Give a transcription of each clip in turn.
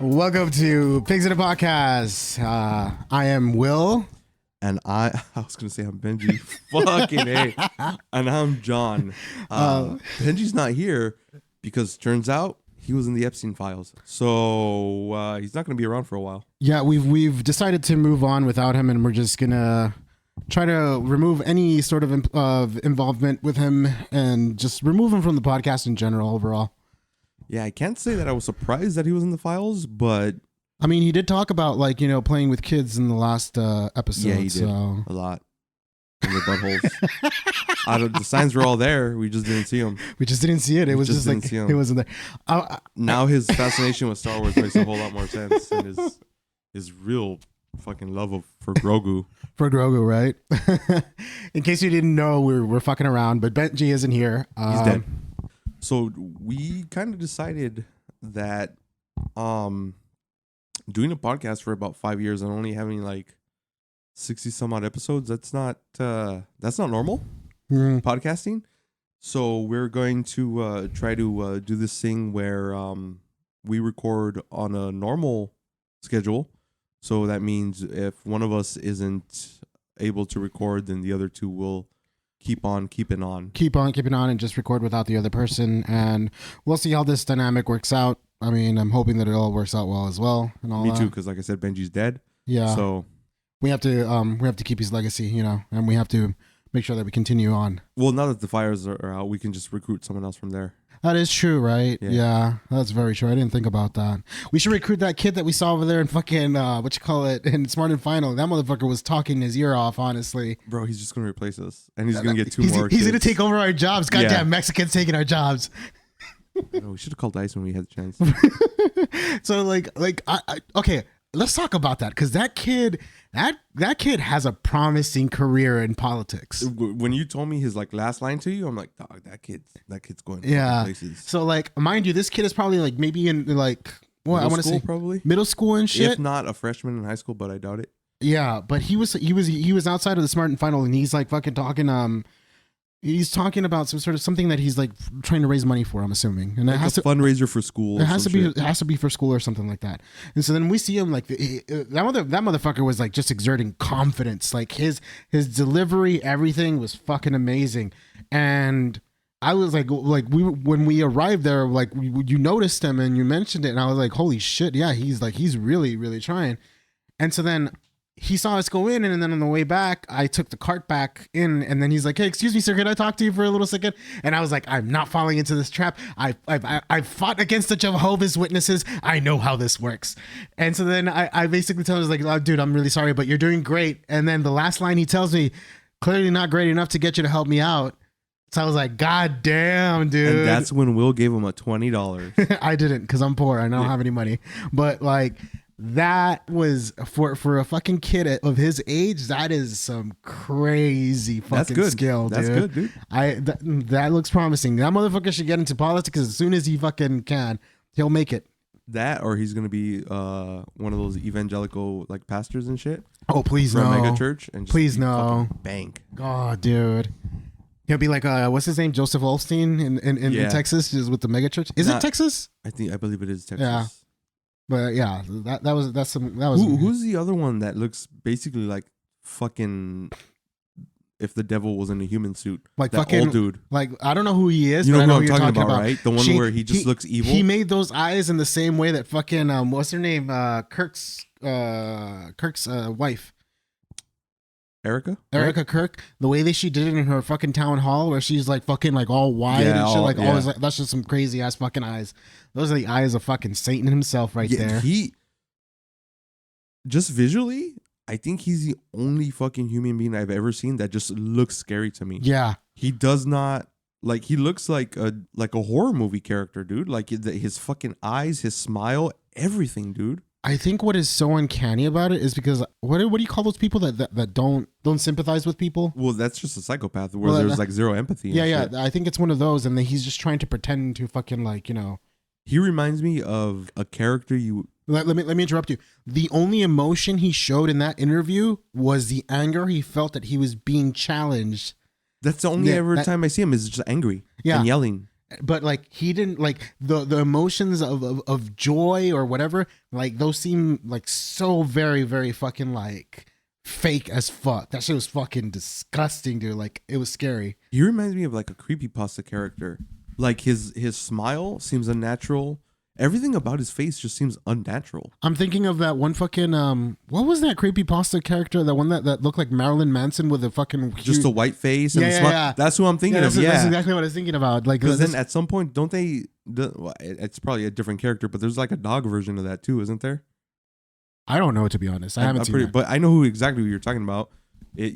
Welcome to Pigs in a Podcast. I am Will. And I was going to say I'm Benji. Fucking A. And I'm John. Benji's not here because turns out he was in the Epstein files. So he's not going to be around for a while. Yeah, we've decided to move on without him, and we're just going to try to remove any sort of involvement with him and just remove him from the podcast in general overall. Yeah, I can't say that I was surprised that he was in the files, but... I mean, he did talk about, like, you know, playing with kids in the last episode. Yeah, he did. A lot. In their buttholes. The signs were all there. We just didn't see them. We just didn't see it. It was just like, it wasn't there. Now his fascination with Star Wars makes a whole lot more sense. And his real fucking love for Grogu. For Grogu, right? In case you didn't know, we're fucking around, but Benji isn't here. He's dead. So we kind of decided that doing a podcast for about 5 years and only having like 60 some odd episodes, that's not normal podcasting. So we're going to try to do this thing where we record on a normal schedule. So that means if one of us isn't able to record, then the other two will keep on keeping on and just record without the other person, and we'll see how this dynamic works out. I mean, I'm hoping that it all works out well as well and all. Me too, because like I said, Benji's dead. Yeah, so we have to keep his legacy, you know, and we have to make sure that we continue on. Well, now that the fires are out, we can just recruit someone else from there. That is true, right? Yeah, that's very true. I didn't think about that. We should recruit that kid that we saw over there in fucking, in Smart and Final. That motherfucker was talking his ear off, honestly. Bro, he's just going to replace us. And he's going to get two more He's kids. going to take over our jobs. Goddamn, Mexicans taking our jobs. We should have called Dice when we had the chance. So, okay, let's talk about that, because that kid has a promising career in politics. When you told me his last line to you, I'm like, dog, that kid's going places. So mind you, this kid is probably maybe in I want to say probably middle school and shit. If not a freshman in high school, but I doubt it. Yeah, but he was outside of the Smart and Final, and he's fucking talking he's talking about something that he's trying to raise money for, I'm assuming. And it has a fundraiser for school. It has to be for school or something like that. And so then we see him that motherfucker was just exerting confidence. His delivery, everything was fucking amazing. And I was when we arrived there, you noticed him and you mentioned it, and I was like, holy shit, yeah, he's really, really trying. And so then he saw us go in, and then on the way back, I took the cart back in, and then he's like, "Hey, excuse me, sir, can I talk to you for a little second?" And I was like, "I'm not falling into this trap. I've fought against the Jehovah's Witnesses. I know how this works." And so then I basically tell him, "Oh, dude, I'm really sorry, but you're doing great." And then the last line he tells me, "Clearly not great enough to get you to help me out." So I was like, "God damn, dude!" And that's when Will gave him a $20. I didn't, because I'm poor. I don't have any money, but that was for a fucking kid of his age. That is some crazy fucking skill, dude. That's good, dude. That looks promising. That motherfucker should get into politics as soon as he fucking can. He'll make it. That, or he's gonna be one of those evangelical pastors and shit. Oh, please no. From a mega church, and just please no. Bank. Oh, dude. He'll be like, what's his name? Joseph Olstein in Texas, just with the mega church. Is it Texas? I believe it is Texas. Yeah. But yeah, that was. Who's the other one that looks basically like fucking if the devil was in a human suit? That fucking old dude. I don't know who he is. You but know I know who I'm who talking about, right? The one where he just looks evil. He made those eyes in the same way that fucking what's her name? Kirk's wife. Erica right? Kirk, the way that she did it in her fucking town hall, where she's fucking all wide and shit, always that's just some crazy ass fucking eyes. Those are the eyes of fucking Satan himself, right there. He just visually, I think he's the only fucking human being I've ever seen that just looks scary to me. Yeah, he does not he looks like a horror movie character, dude. His fucking eyes, his smile, everything, dude. I think what is so uncanny about it is because what do you call those people that don't sympathize with people? Well, that's just a psychopath where there's zero empathy. Yeah. I think it's one of those, and then he's just trying to pretend to fucking He reminds me of a character you. Let me interrupt you. The only emotion he showed in that interview was the anger he felt that he was being challenged. That's the only time I see him is just angry and yelling. but like he didn't like the emotions of joy or whatever, like those seem like so very very fucking like fake as fuck. That shit was fucking disgusting, dude. Like it was scary. He reminds me of like a creepypasta character. Like his smile seems unnatural. Everything about his face just seems unnatural. I'm thinking of that one fucking what was that creepypasta character, the one that looked like Marilyn Manson with a fucking Just a white face and Yeah, a yeah, smile. yeah. That's who I'm thinking of. That's exactly what I was thinking about. Like Because then at some point, don't they? Well, it's probably a different character, but there's like a dog version of that too, isn't there? I don't know, to be honest. I haven't seen it. But I know who exactly you're talking about. It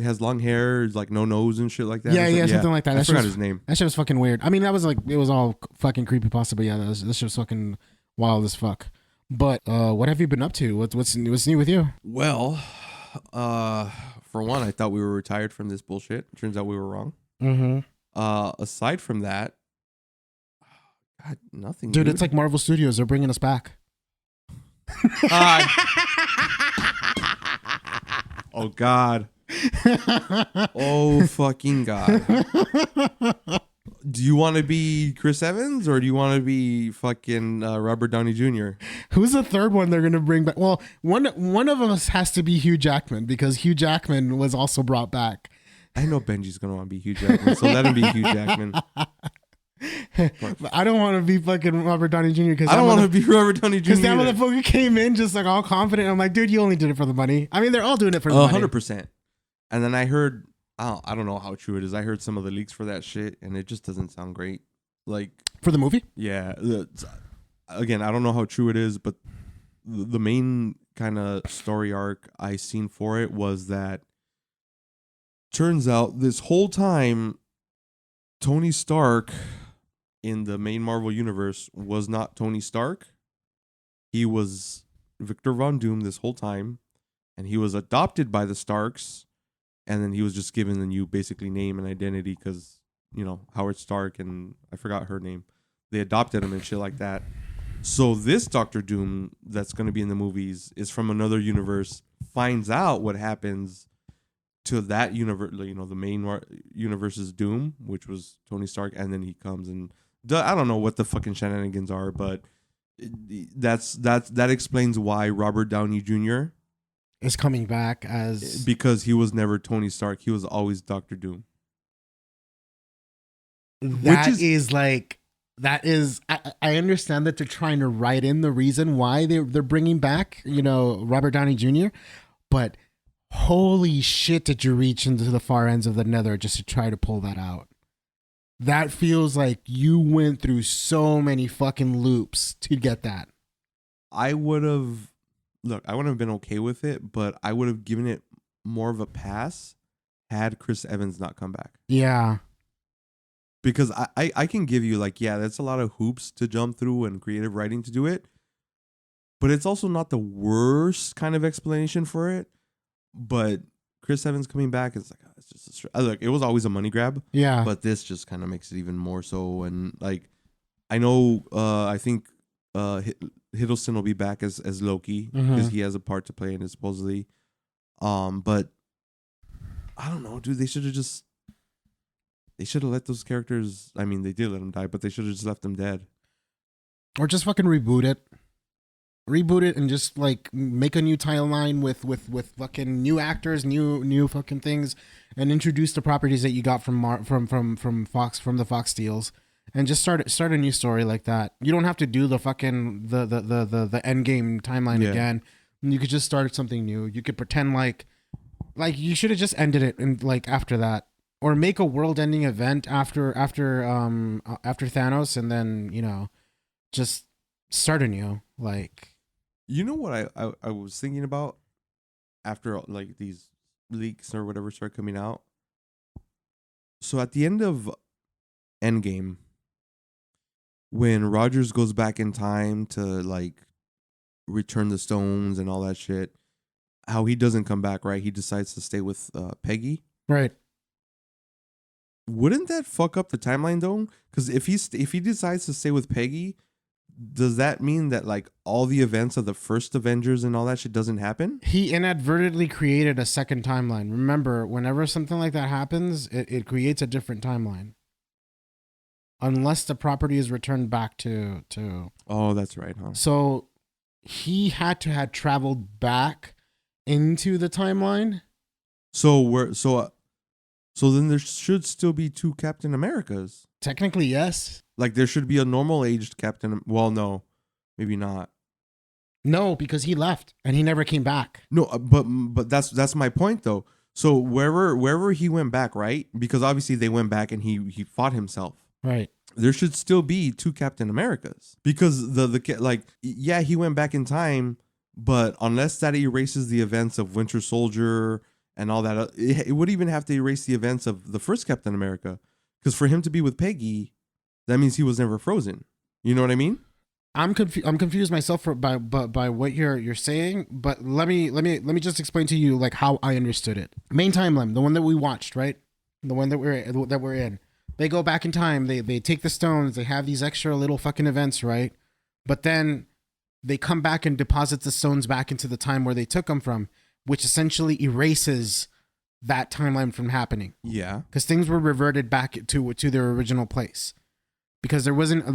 has long hair, it's like no nose and shit like that. Yeah, something like that. I forgot his name. That shit was fucking weird. I mean, that was like, it was all fucking creepypasta, but yeah, this shit was fucking wild as fuck. But what have you been up to? What's new with you? Well, for one, I thought we were retired from this bullshit. Turns out we were wrong. Mm-hmm. Aside from that, God, nothing. Dude, it's like Marvel Studios. They're bringing us back. Oh, God. Oh, fucking God. Do you want to be Chris Evans or do you want to be fucking Robert Downey Jr.? Who's the third one they're going to bring back? Well, one of us has to be Hugh Jackman because Hugh Jackman was also brought back. I know Benji's going to want to be Hugh Jackman, so let him be Hugh Jackman. I don't want to be fucking Robert Downey Jr. because I don't want to be Robert Downey Jr. Because that motherfucker came in just like all confident. I'm like, dude, you only did it for the money. I mean, they're all doing it for the money. 100%. And then I heard, I don't know how true it is. I heard some of the leaks for that shit, and it just doesn't sound great. Like for the movie? Yeah. Again, I don't know how true it is, but the main kind of story arc I seen for it was that turns out this whole time, Tony Stark in the main Marvel universe was not Tony Stark. He was Victor Von Doom this whole time, and he was adopted by the Starks, and then he was just given a new basically name and identity because, you know, Howard Stark and I forgot her name. They adopted him and shit like that. So this Doctor Doom that's going to be in the movies is from another universe, finds out what happens to that universe, you know, the main universe's Doom, which was Tony Stark, and then he comes and I don't know what the fucking shenanigans are, but that explains why Robert Downey Jr. is coming back as because he was never Tony Stark. He was always Doctor Doom. That is I understand that they're trying to write in the reason why they're bringing back, you know, Robert Downey Jr., but holy shit, did you reach into the far ends of the nether just to try to pull that out? That feels like you went through so many fucking loops to get that. I would have been okay with it, but I would have given it more of a pass had Chris Evans not come back. Yeah. Because I can give you like, yeah, that's a lot of hoops to jump through and creative writing to do it. But it's also not the worst kind of explanation for it. But Chris Evans coming back is like, it's just look, it was always a money grab. Yeah. But this just kind of makes it even more so. And like, I know, I think Hiddleston will be back as Loki because he has a part to play in it supposedly. But I don't know, dude. They should have let those characters. I mean, they did let them die, but they should have just left them dead. Or just fucking reboot it. Reboot it and just like make a new timeline with fucking new actors, new fucking things, and introduce the properties that you got from Fox, from the Fox deals, and just start a new story like that. You don't have to do the fucking the end game timeline again. You could just start something new. You could pretend like you should have just ended it and like after that, or make a world-ending event after Thanos, and then, you know, just start anew. Like, you know what I was thinking about after like these leaks or whatever start coming out. So at the end of Endgame, when Rogers goes back in time to like return the stones and all that shit, how he doesn't come back, right? He decides to stay with Peggy. Right. Wouldn't that fuck up the timeline though? Because if he decides to stay with Peggy, does that mean that like all the events of the first Avengers and all that shit doesn't happen? He inadvertently created a second timeline. Remember, whenever something like that happens, it creates a different timeline. unless the property is returned back to. Oh, that's right, huh? So he had to have traveled back into the timeline. So then there should still be two Captain Americas. Technically, yes. Like there should be a normal aged Captain. Well, no, maybe not. No, because he left and he never came back. No, but that's my point though. So wherever he went back, right? Because obviously they went back and he fought himself. Right. There should still be two Captain Americas because the like yeah, he went back in time, but unless that erases the events of Winter Soldier and all that, it would even have to erase the events of the first Captain America, because for him to be with Peggy, that means he was never frozen. You know what I mean? I'm confused myself by what you're saying, but let me just explain to you like how I understood it. Main timeline, the one that we watched, right? The one that we're in. They go back in time. They take the stones. They have these extra little fucking events, right? But then they come back and deposit the stones back into the time where they took them from, which essentially erases that timeline from happening. Yeah, because things were reverted back to their original place. Because there wasn't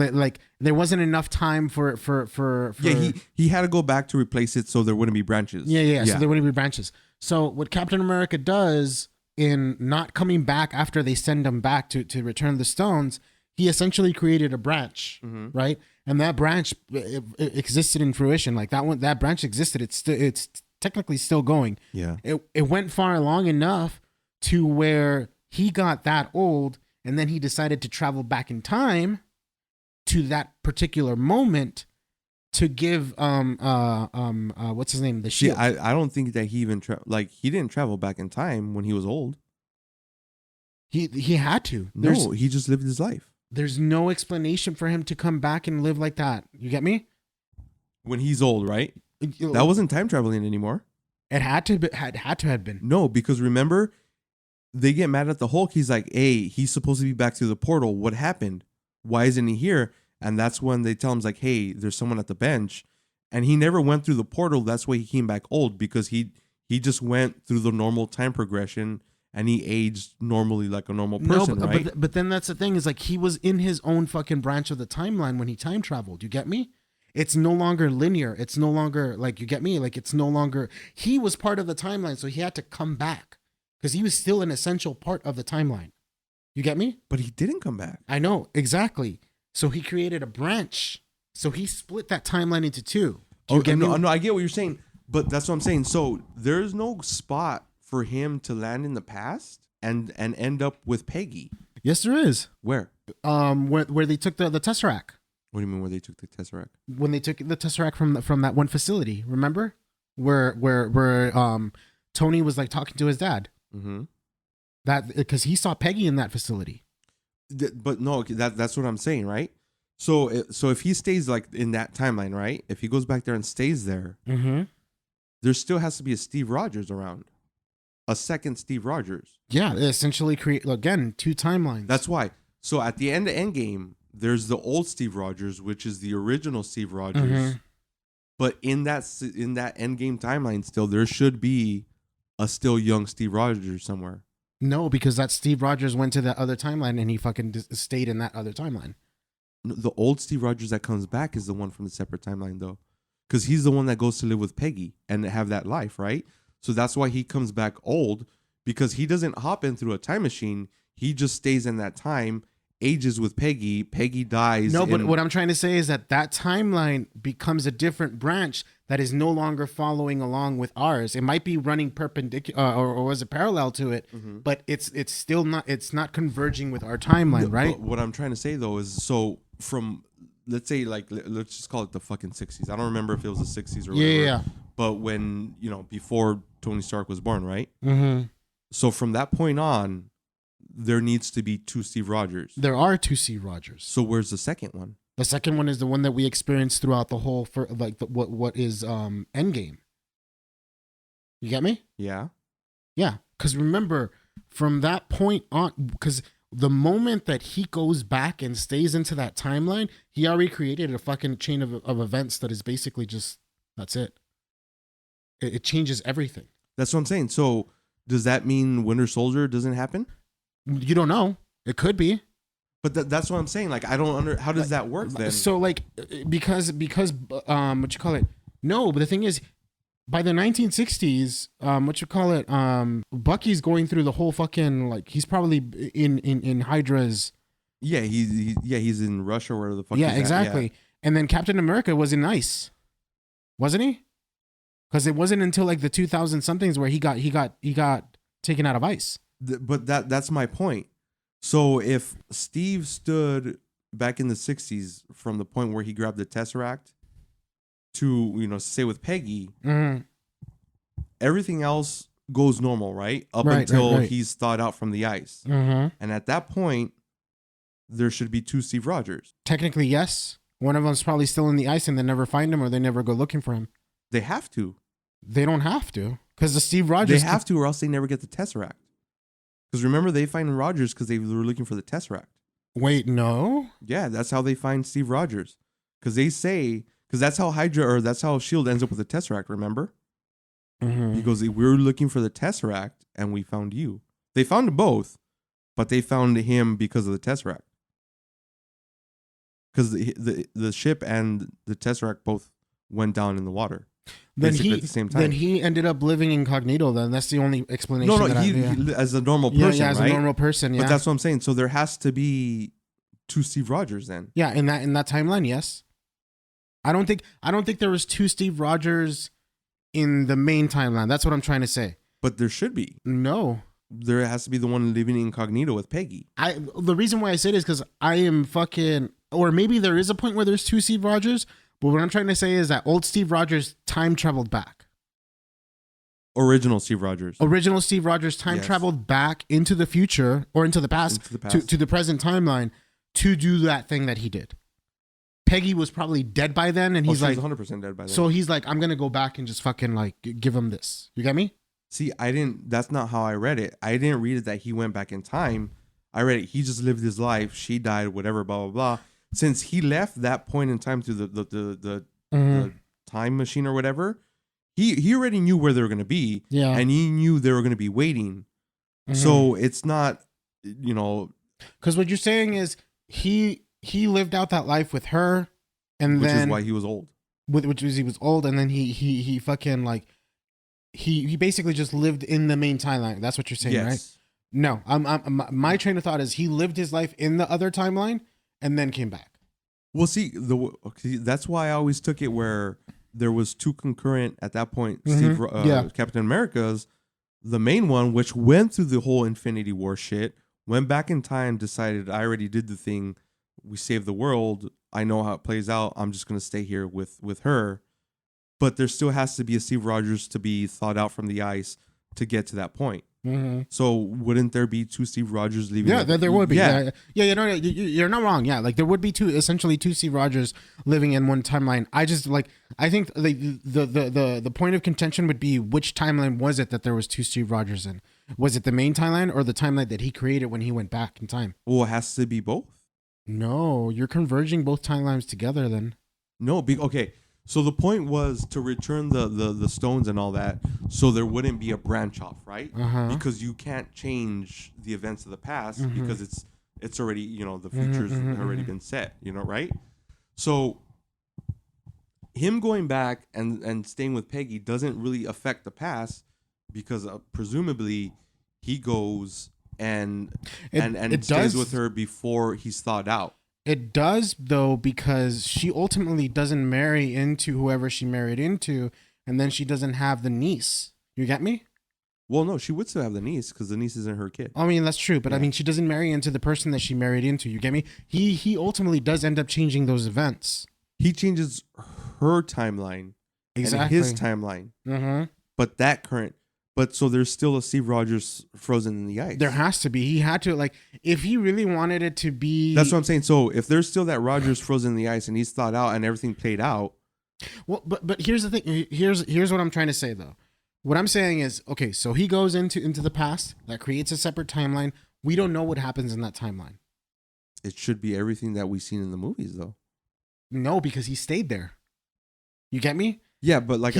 enough time for yeah, he had to go back to replace it so there wouldn't be branches. Yeah. So there wouldn't be branches. So what Captain America does in not coming back after they send him back to return the stones, he essentially created a branch, right? And that branch it existed in fruition. Like that branch existed. It's technically still going. Yeah. It went far along enough to where he got that old. And then he decided to travel back in time to that particular moment to give what's his name, the shield. Yeah, I don't think that he even he didn't travel back in time when he was old. He had to. No, he just lived his life. There's no explanation for him to come back and live like that. You get me? When he's old, right? That wasn't time traveling anymore. It had to have been. No, because remember, they get mad at the Hulk. He's like, hey, he's supposed to be back through the portal. What happened? Why isn't he here? And that's when they tell him, like, hey, there's someone at the bench. And he never went through the portal. That's why he came back old, because he just went through the normal time progression and he aged normally like a normal person, right? But then that's the thing, is like he was in his own fucking branch of the timeline when he time traveled. You get me? It's no longer linear. It's no longer like, you get me? Like it's no longer, he was part of the timeline, so he had to come back. Because he was still an essential part of the timeline. You get me? But he didn't come back. I know, exactly. So he created a branch. So he split that timeline into two. No, I get what you're saying. But that's what I'm saying. So there's no spot for him to land in the past and end up with Peggy. Yes, there is. Where? Where they took the Tesseract. What do you mean where they took the Tesseract? When they took the Tesseract from that one facility. Remember? Where Tony was like talking to his dad. Mm-hmm. That because he saw Peggy in that facility. But no, that's what I'm saying, right? So if he stays like in that timeline, right? If he goes back there and stays there, there still has to be a Steve Rogers around, a second Steve Rogers. Yeah, they essentially create again two timelines. That's why. So at the end of Endgame, there's the old Steve Rogers, which is the original Steve Rogers. But in that Endgame timeline, still there should be a still young Steve Rogers somewhere. No, because that Steve Rogers went to that other timeline and he fucking stayed in that other timeline. No, the old Steve Rogers that comes back is the one from the separate timeline, though, because he's the one that goes to live with Peggy and have that life, right? So that's why he comes back old, because he doesn't hop in through a time machine. He just stays in that time, ages with Peggy. Peggy dies. No, but what I'm trying to say is that timeline becomes a different branch that is no longer following along with ours. It might be running perpendicular or was it parallel to it, but it's still not. It's not converging with our timeline, right? But what I'm trying to say though is, so from, let's say, like, let's just call it the fucking 60s. I don't remember if it was the 60s or whatever. Yeah. But when, before Tony Stark was born, right? Mm-hmm. So from that point on, there needs to be two Steve Rogers. There are two Steve Rogers. So where's the second one? The second one is the one that we experienced throughout the whole, what is Endgame. You get me? Yeah. Yeah, because remember, from that point on, because the moment that he goes back and stays into that timeline, he already created a fucking chain of events that is basically just, that's it. It changes everything. That's what I'm saying. So does that mean Winter Soldier doesn't happen? You don't know. It could be. But that's what I'm saying. Like, I don't how does that work then? So like because what you call it? No, but the thing is, by the 1960s, what you call it? Bucky's going through the whole fucking like he's probably in Hydra's. Yeah, he's in Russia where the fuck. Yeah, he's at. exactly. Yeah. And then Captain America was in ice, wasn't he? Because it wasn't until like the 2000 somethings where he got taken out of ice. But that's my point. So if Steve stood back in the 60s from the point where he grabbed the Tesseract to, stay with Peggy, everything else goes normal, right? Up until he's thawed out from the ice. And at that point, there should be two Steve Rogers. Technically, yes. One of them's probably still in the ice and they never find him or they never go looking for him. They have to. They don't have to. Because the Steve Rogers... They have to or else they never get the Tesseract. Because remember, they find Rogers because they were looking for the Tesseract. Wait, no? Yeah, that's how they find Steve Rogers. Because they say... Because that's how Hydra or that's how S.H.I.E.L.D. ends up with the Tesseract, remember? He goes, we were looking for the Tesseract and we found you. They found both, but they found him because of the Tesseract. Because the ship and the Tesseract both went down in the water. Then he at the same time. Then he ended up living incognito. Then that's the only explanation. No, he as a normal person, yeah, as right? a normal person. Yeah, but that's what I'm saying. So there has to be two Steve Rogers then. Yeah, in that timeline, yes. I don't think there was two Steve Rogers in the main timeline. That's what I'm trying to say. But there should be. No. There has to be the one living incognito with Peggy. The reason why I say it is because I am fucking, or maybe there is a point where there's two Steve Rogers, but what I'm trying to say is that old Steve Rogers time traveled back. Original Steve Rogers. Original Steve Rogers time traveled back into the future or into the past, to the present timeline to do that thing that he did. Peggy was probably dead by then, and he's like 100% dead by then. So he's like, I'm gonna go back and just fucking like give him this. You get me? See, that's not how I read it. I didn't read it that he went back in time. I read it, he just lived his life. She died, whatever, blah, blah, blah. Since he left that point in time through the time machine or whatever, he already knew where they were going to be. Yeah. And he knew they were going to be waiting. So it's not, Because what you're saying is he lived out that life with her. And which then... is why he was old. Which was he was old, and then he fucking like... He basically just lived in the main timeline. That's what you're saying, right? No, my train of thought is he lived his life in the other timeline and then came back. Well, see, that's why I always took it where there was two concurrent at that point. Captain America's, the main one, which went through the whole Infinity War shit, went back in time, decided I already did the thing. We saved the world. I know how it plays out. I'm just gonna stay here with her. But there still has to be a Steve Rogers to be thawed out from the ice to get to that point. So wouldn't there be two Steve Rogers leaving? Yeah, there would be. Yeah. You're not wrong. Yeah, like there would be essentially two Steve Rogers living in one timeline. I think the point of contention would be which timeline was it that there was two Steve Rogers in? Was it the main timeline or the timeline that he created when he went back in time? Well, it has to be both. No, you're converging both timelines together then. No, okay. So the point was to return the stones and all that, so there wouldn't be a branch off, right? Because you can't change the events of the past because it's already, the future's already been set, right? So him going back and staying with Peggy doesn't really affect the past because presumably he goes and stays with her before he's thawed out. It does, though, because she ultimately doesn't marry into whoever she married into, and then she doesn't have the niece. You get me? Well, no, she would still have the niece because the niece isn't her kid. I mean, that's true, but I mean, she doesn't marry into the person that she married into. You get me? He ultimately does end up changing those events. He changes her timeline, exactly, and his timeline. But so there's still a Steve Rogers frozen in the ice. There has to be. He had to, if he really wanted it to be... That's what I'm saying. So if there's still that Rogers frozen in the ice and he's thawed out and everything played out... Well, but here's the thing. Here's what I'm trying to say, though. What I'm saying is, okay, so he goes into the past. That creates a separate timeline. We don't know what happens in that timeline. It should be everything that we've seen in the movies, though. No, because he stayed there. You get me? Yeah, but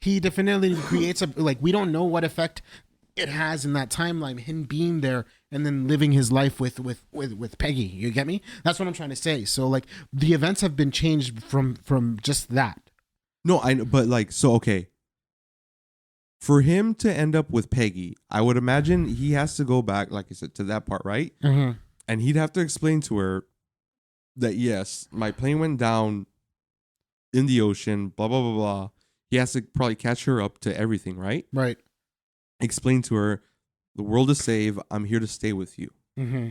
he definitely creates we don't know what effect it has in that timeline, him being there and then living his life with Peggy. You get me? That's what I'm trying to say. So like the events have been changed from just that. No, I know, but like, so okay. For him to end up with Peggy, I would imagine he has to go back, like I said, to that part, right? Mm-hmm. And he'd have to explain to her that yes, my plane went down in the ocean, blah blah blah blah. He has to probably catch her up to everything, right? Right. Explain to her, the world is saved. I'm here to stay with you. Mm-hmm.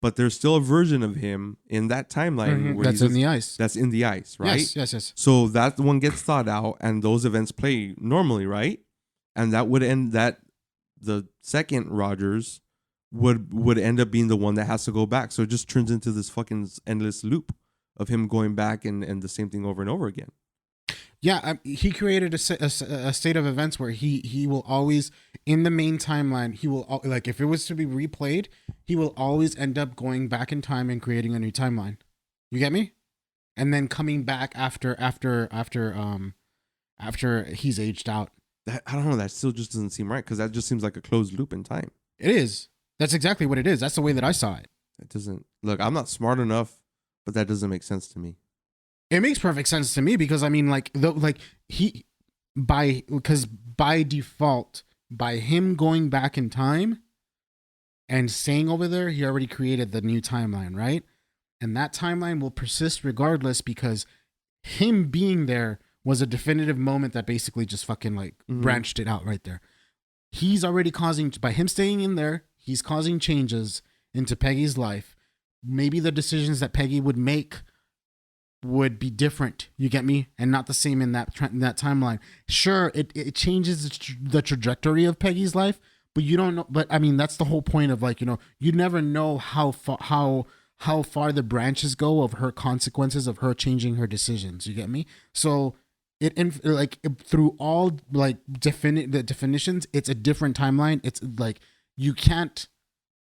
But there's still a version of him in that timeline where That's in the ice. That's in the ice, right? Yes. So that one gets thought out, and those events play normally, right? And that would end that the second Rogers would end up being the one that has to go back. So it just turns into this fucking endless loop of him going back and the same thing over and over again. Yeah, he created a state of events where he will always, in the main timeline, he will, like, if it was to be replayed, he will always end up going back in time and creating a new timeline. You get me? And then coming back after he's aged out. That, I don't know. That still just doesn't seem right, because that just seems like a closed loop in time. It is. That's exactly what it is. That's the way that I saw it. It doesn't look. I'm not smart enough, but that doesn't make sense to me. It makes perfect sense to me because I mean, like, by default, by him going back in time and staying over there, he already created the new timeline, right? And that timeline will persist regardless because him being there was a definitive moment that basically just fucking like branched it out right there. He's already causing, by him staying in there, he's causing changes into Peggy's life. Maybe the decisions that Peggy would make would be different, you get me, and not the same in that timeline. Sure, it changes the trajectory of Peggy's life, but you don't know. But I mean, that's the whole point of, like, you know, you never know how far the branches go of her consequences of her changing her decisions. You get me? So through all like the definitions, it's a different timeline. It's like you can't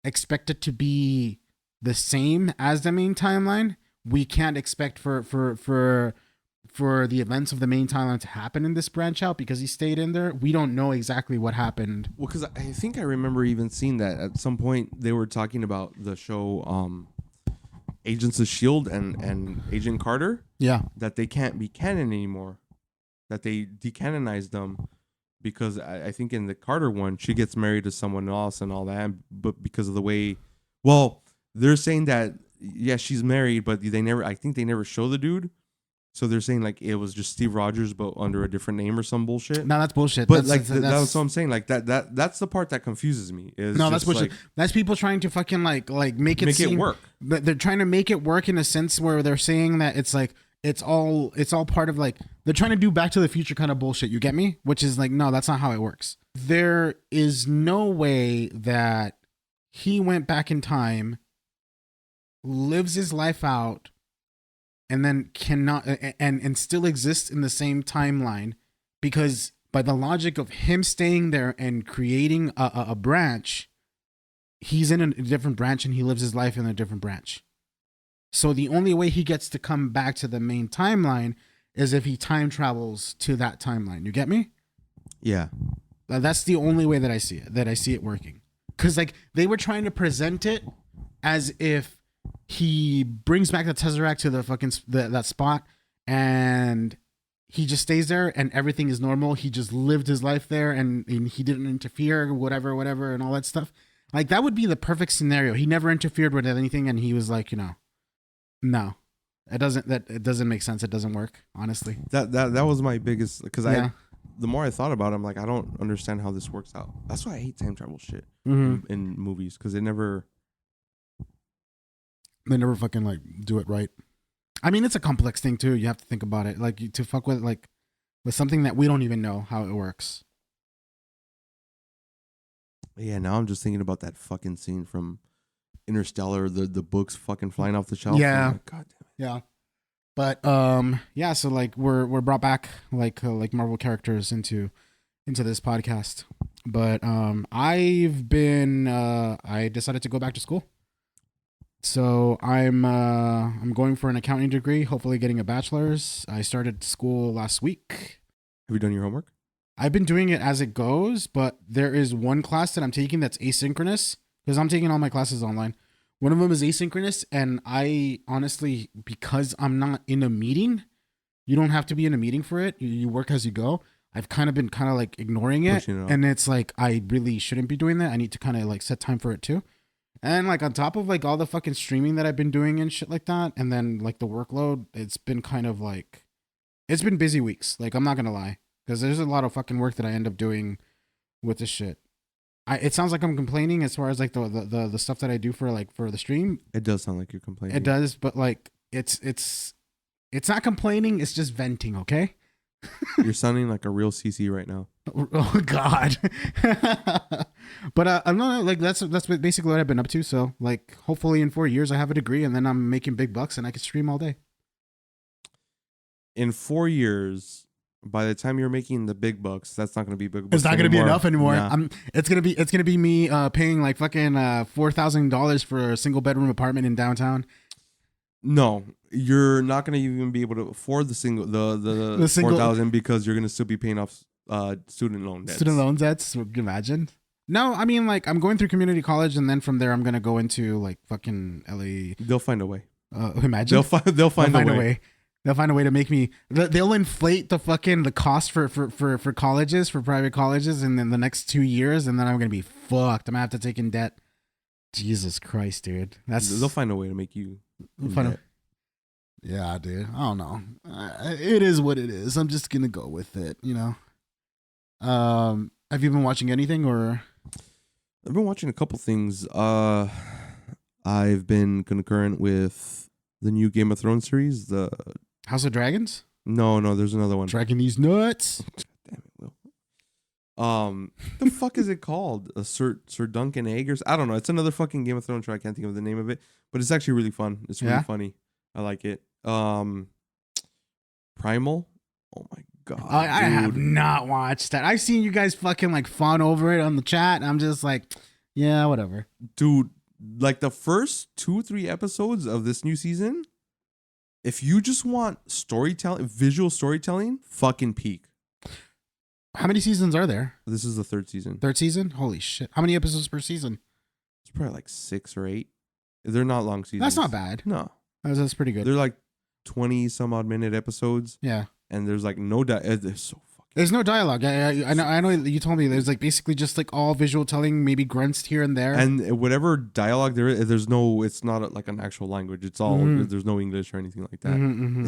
expect it to be the same as the main timeline. We can't expect for the events of the main timeline to happen in this branch out because he stayed in there. We don't know exactly what happened. Well, because I think I remember even seeing that at some point they were talking about the show Agents of S.H.I.E.L.D. and Agent Carter. Yeah. That they can't be canon anymore. That they decanonized them because I think in the Carter one, she gets married to someone else and all that. But because of the way, well, they're saying that, yeah, she's married, but I think they never show the dude. So they're saying like it was just Steve Rogers, but under a different name or some bullshit. No, that's bullshit. But that's what I'm saying. Like that's the part that confuses me. That's bullshit. Like, that's people trying to fucking like make it work. But they're trying to make it work in a sense where they're saying that it's like it's all part of, like, they're trying to do Back to the Future kind of bullshit. You get me? Which is like, no, that's not how it works. There is no way that he went back in time, lives his life out, and then cannot and still exists in the same timeline, because by the logic of him staying there and creating a branch, he's in a different branch and he lives his life in a different branch. So the only way he gets to come back to the main timeline is if he time travels to that timeline. You get me? Yeah. That's the only way that I see it working. Because like they were trying to present it as if he brings back the Tesseract to the fucking that spot and he just stays there and everything is normal. He just lived his life there and he didn't interfere, whatever, and all that stuff. Like that would be the perfect scenario. He never interfered with anything and he was like, you know, no, it doesn't make sense. It doesn't work, honestly. That was my biggest, because the more I thought about it, I'm like, I don't understand how this works out. That's why I hate time travel shit in movies, because they never fucking like do it right. I mean, it's a complex thing too. You have to think about it, like to fuck with something that we don't even know how it works. Yeah, now I'm just thinking about that fucking scene from Interstellar, the books fucking flying off the shelf. Yeah. Like, God damn it. Yeah. But yeah, so like we're brought back like Marvel characters into this podcast. But I decided to go back to school. So I'm going for an accounting degree, hopefully getting a bachelor's. I started school last week. Have you done your homework? I've been doing it as it goes, but there is one class that I'm taking that's asynchronous because I'm taking all my classes online. One of them is asynchronous, and I honestly, because I'm not in a meeting, you don't have to be in a meeting for it. You work as you go. I've kind of been like ignoring it, Pushing it off. and it's like I really shouldn't be doing that. I need to kind of like set time for it too. And like on top of like all the fucking streaming that I've been doing and shit like that, and then like the workload, it's been kind of like it's been busy weeks. Like I'm not gonna lie, because there's a lot of fucking work that I end up doing with this shit. It sounds like I'm complaining as far as like the stuff that I do for the stream. It does sound like you're complaining. It does, but like it's not complaining. It's just venting. Okay. You're sounding like a real CC right now. Oh God. But I'm not like that's basically what I've been up to. So like hopefully in 4 years I have a degree and then I'm making big bucks and I can stream all day. In 4 years, by the time you're making the big bucks, that's not going to be big bucks. It's not going to be enough anymore. Nah. It's gonna be me paying like fucking $4,000 for a single bedroom apartment in downtown. No, you're not going to even be able to afford the single 4,000 because you're going to still be paying off student loan debts. Student loan debts. Imagine. No, I mean like I'm going through community college and then from there I'm gonna go into like fucking LA. They'll find a way. Imagine They'll find a way. They'll find a way to make me. They'll inflate the cost for colleges, for private colleges, in the next 2 years, and then I'm gonna be fucked. I'm gonna have to take in debt. Jesus Christ, dude. They'll find a way to make you. Yeah, dude. I don't know. It is what it is. I'm just gonna go with it. You know. Have you been watching anything or? I've been watching a couple things. I've been concurrent with the new Game of Thrones series, the House of Dragons. No, there's another one. Dragging these nuts. Damn it, Will. The fuck is it called? Sir Duncan Eggers? I don't know. It's another fucking Game of Thrones show. I can't think of the name of it, but it's actually really fun. It's really funny. I like it. Primal. Oh my god. I have not watched that. I've seen you guys fucking like fawn over it on the chat. And I'm just like, yeah, whatever. Dude, like the first 2-3 episodes of this new season, if you just want storytelling, visual storytelling, fucking peak. How many seasons are there? This is the third season. Third season? Holy shit. How many episodes per season? It's probably like 6 or 8. They're not long seasons. That's not bad. No. That's pretty good. They're like 20 some odd minute episodes. Yeah. And there's like no they're so fucking. There's no dialogue. I know you told me there's like basically just like all visual telling, maybe grunts here and there. And whatever dialogue there is, it's not like an actual language. It's all, there's no English or anything like that.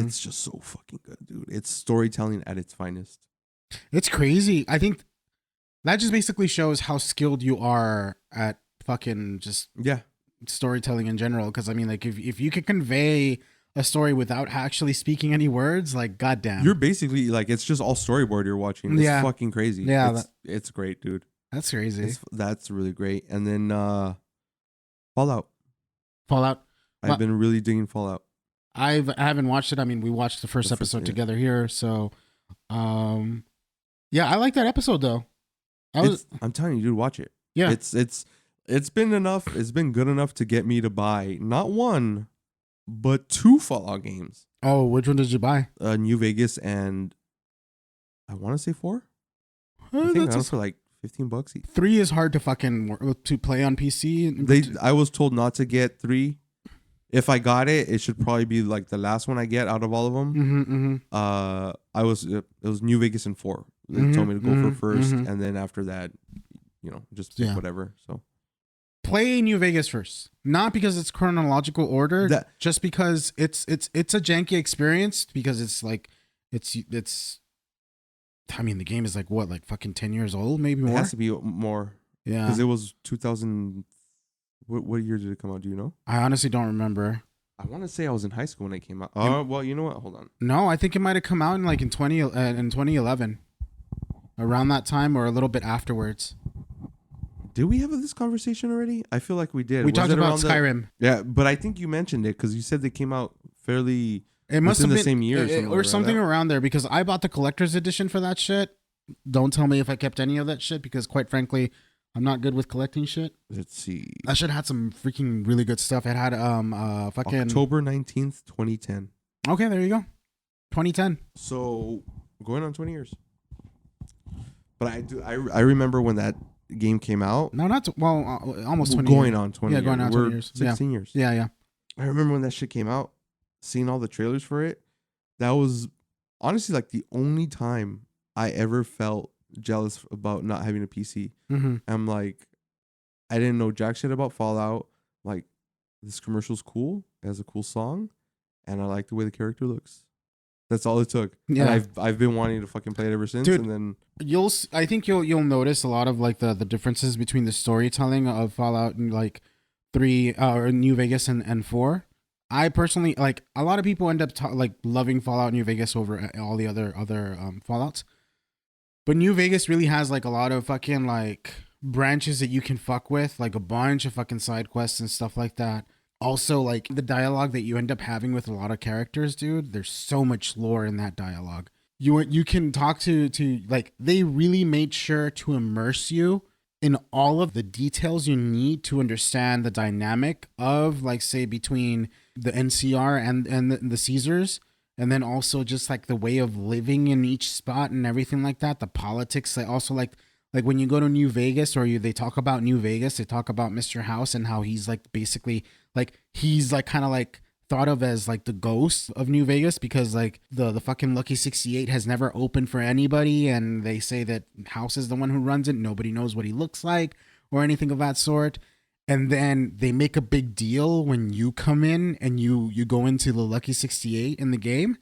It's just so fucking good, dude. It's storytelling at its finest. It's crazy. I think that just basically shows how skilled you are at fucking just storytelling in general. Because I mean, like if you could convey a story without actually speaking any words, like goddamn, you're basically like, it's just all storyboard you're watching. It's fucking crazy. Yeah, it's great, dude. That's crazy. That's really great. And then Fallout. I've been really digging Fallout. I haven't watched it. I mean, we watched the first episode together here, so yeah, I like that episode though. I'm telling you, dude, watch it. Yeah, it's been enough. It's been good enough to get me to buy not one, but 2 Fallout games. Oh, which one did you buy? New Vegas and I want to say 4. I think I got it for like $15 each. 3 is hard to play on PC. I was told not to get 3. If I got it, it should probably be like the last one I get out of all of them. It was New Vegas and 4. They told me to go for first, and then after that, just whatever. So play New Vegas first, not because it's chronological order, just because it's a janky experience. Because it's like it's. I mean, the game is like what, like fucking 10 years old, maybe more. It has to be more. Yeah, because it was 2000. What year did it come out? Do you know? I honestly don't remember. I want to say I was in high school when it came out. Oh, well, you know what? Hold on. No, I think it might have come out in 2011, around that time or a little bit afterwards. Did we have this conversation already? I feel like we did. We talked about Skyrim. Yeah, but I think you mentioned it because you said they came out fairly. It must have been the same year or something around there, because I bought the collector's edition for that shit. Don't tell me if I kept any of that shit, because quite frankly, I'm not good with collecting shit. Let's see. That shit had some freaking really good stuff. It had fucking October 19th, 2010. Okay, there you go. 2010. So going on 20 years. But I remember when that game came out. No, not almost 20 going years. on 20 Yeah, years. going on 20 We're years. 16 years. Yeah, yeah. I remember when that shit came out, seeing all the trailers for it. That was honestly like the only time I ever felt jealous about not having a PC. Mm-hmm. I'm like, I didn't know jack shit about Fallout. Like, this commercial's cool. It has a cool song, and I like the way the character looks. That's all it took. Yeah. And I've been wanting to fucking play it ever since. Dude, and then I think you'll notice a lot of like the differences between the storytelling of Fallout and like 3 or New Vegas and 4. I personally like a lot of people end up like loving Fallout New Vegas over all the other Fallouts. But New Vegas really has like a lot of fucking like branches that you can fuck with, like a bunch of fucking side quests and stuff like that. Also, like the dialogue that you end up having with a lot of characters, dude. There's so much lore in that dialogue. You can talk to like they really made sure to immerse you in all of the details you need to understand the dynamic of, like, say, between the NCR and the Caesars, and then also just like the way of living in each spot and everything like that. The politics, like also like when you go to New Vegas or they talk about New Vegas, they talk about Mr. House and how he's like basically like he's like kind of like thought of as like the ghost of New Vegas because like the fucking Lucky 68 has never opened for anybody, and they say that House is the one who runs it. Nobody knows what he looks like or anything of that sort. And then they make a big deal when you come in and you go into the Lucky 68 in the game,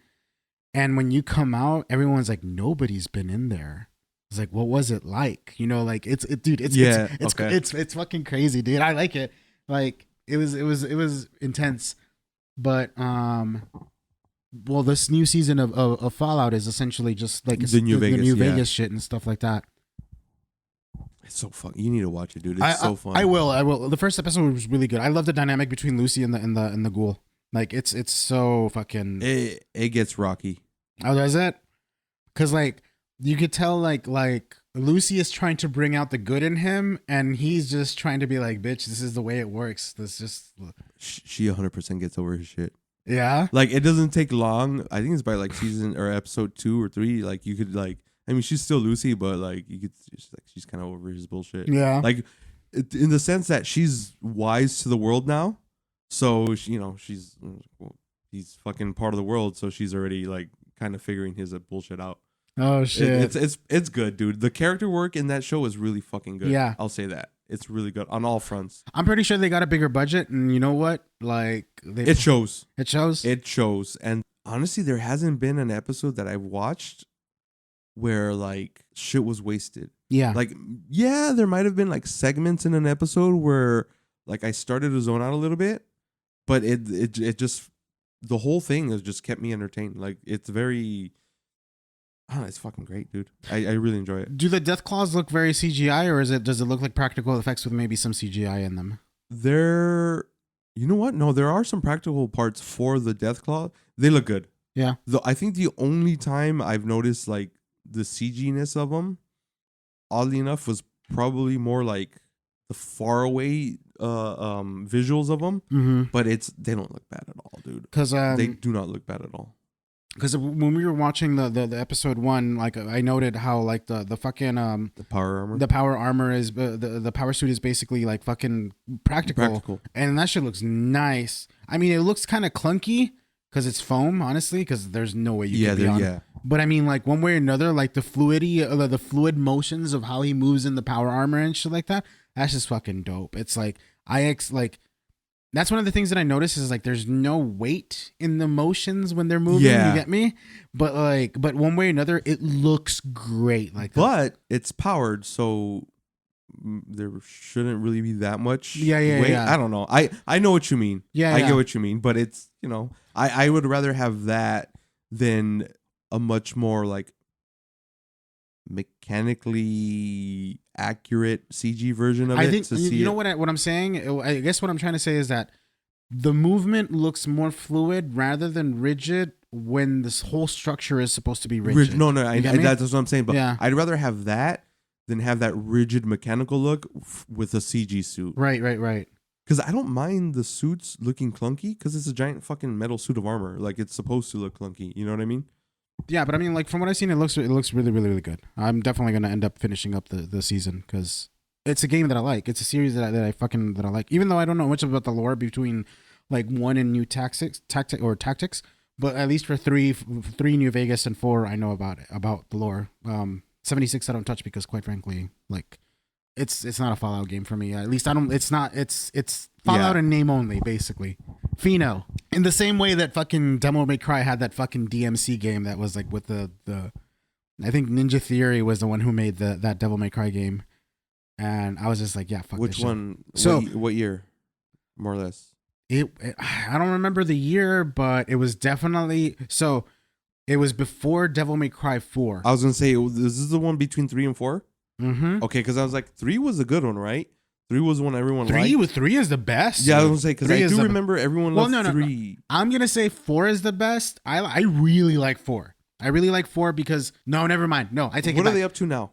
and when you come out, everyone's like, nobody's been in there. It's like, what was it like? You know, like it's fucking crazy, dude. I like it. Like it was intense. But well, this new season of Fallout is essentially just like the New Vegas shit and stuff like that. It's so fun. You need to watch it, dude. It's so fun. I will. The first episode was really good. I love the dynamic between Lucy and the ghoul. Like it's so fucking. It gets rocky. Oh, does it? Because like you could tell like Lucy is trying to bring out the good in him, and he's just trying to be like, bitch, this is the way it works. This just she 100% gets over his shit. Yeah. Like it doesn't take long. I think it's by like season or episode 2 or 3. Like you could like. I mean, she's still Lucy, but like you could just like she's kind of over his bullshit. Yeah. Like in the sense that she's wise to the world now, so she, he's fucking part of the world, so she's already like kind of figuring his bullshit out. Oh shit! It's good, dude. The character work in that show is really fucking good. Yeah, I'll say that. It's really good on all fronts. I'm pretty sure they got a bigger budget, and you know what? Like it shows. It shows. It shows. And honestly, there hasn't been an episode that I've watched where like shit was wasted. Yeah. Like, yeah, there might have been like segments in an episode where like I started to zone out a little bit, but it just the whole thing has just kept me entertained. Like it's very, I don't know, it's fucking great, dude. I really enjoy it. Do the death claws look very CGI, or does it look like practical effects with maybe some CGI in them? You know what? No, there are some practical parts for the death claw. They look good. Yeah. Though I think the only time I've noticed like the CG-ness of them, oddly enough, was probably more like the far away visuals of them. Mm-hmm. But they don't look bad at all, dude. Because they do not look bad at all. Because when we were watching the episode 1, like I noted how like the fucking the power armor is the power suit is basically like fucking practical, and that shit looks nice. I mean, it looks kind of clunky because it's foam, honestly, because there's no way you can be on. Yeah. But I mean, like one way or another, like the fluid motions of how he moves in the power armor and shit like that. That's just fucking dope. It's like that's one of the things that I noticed is like there's no weight in the motions when they're moving. Yeah. You get me? But one way or another, it looks great. But it's powered, so there shouldn't really be that much weight. Yeah. I don't know. I know what you mean. Yeah, I get what you mean. But it's I would rather have that than a much more like mechanically accurate CG version of it. I think you know what I'm saying. I guess what I'm trying to say is that the movement looks more fluid rather than rigid when this whole structure is supposed to be rigid. No, that's what I'm saying. But yeah. I'd rather have that than have that rigid mechanical look with a CG suit. Right. Because I don't mind the suits looking clunky because it's a giant fucking metal suit of armor. Like it's supposed to look clunky. You know what I mean? Yeah, but I mean, like from what I've seen, it looks really really good. I'm definitely gonna end up finishing up the season because it's a game that I like. It's a series that I like. Even though I don't know much about the lore between like 1 and New Tactics, but at least for three New Vegas and 4, I know about the lore. 76 I don't touch because quite frankly, like it's not a Fallout game for me. At least I don't. It's not. It's Fallout in name only, basically. Pheno. In the same way that fucking Devil May Cry had that fucking DMC game that was like with the I think Ninja Theory was the one who made that Devil May Cry game, and I was just like, yeah, fuck. Which this one? Shit. So what year, more or less? I don't remember the year, but it was definitely so. It was before Devil May Cry 4. I was gonna say, this is the one between 3 and 4. Mm-hmm. Okay, because I was like, 3 was a good one, right? 3 was the one everyone liked. 3 is the best. Yeah, I was gonna say because I do remember everyone loved 3. No. I'm gonna say 4 is the best. I really like 4. I really like 4 because never mind. No, I take it back. What are they up to now?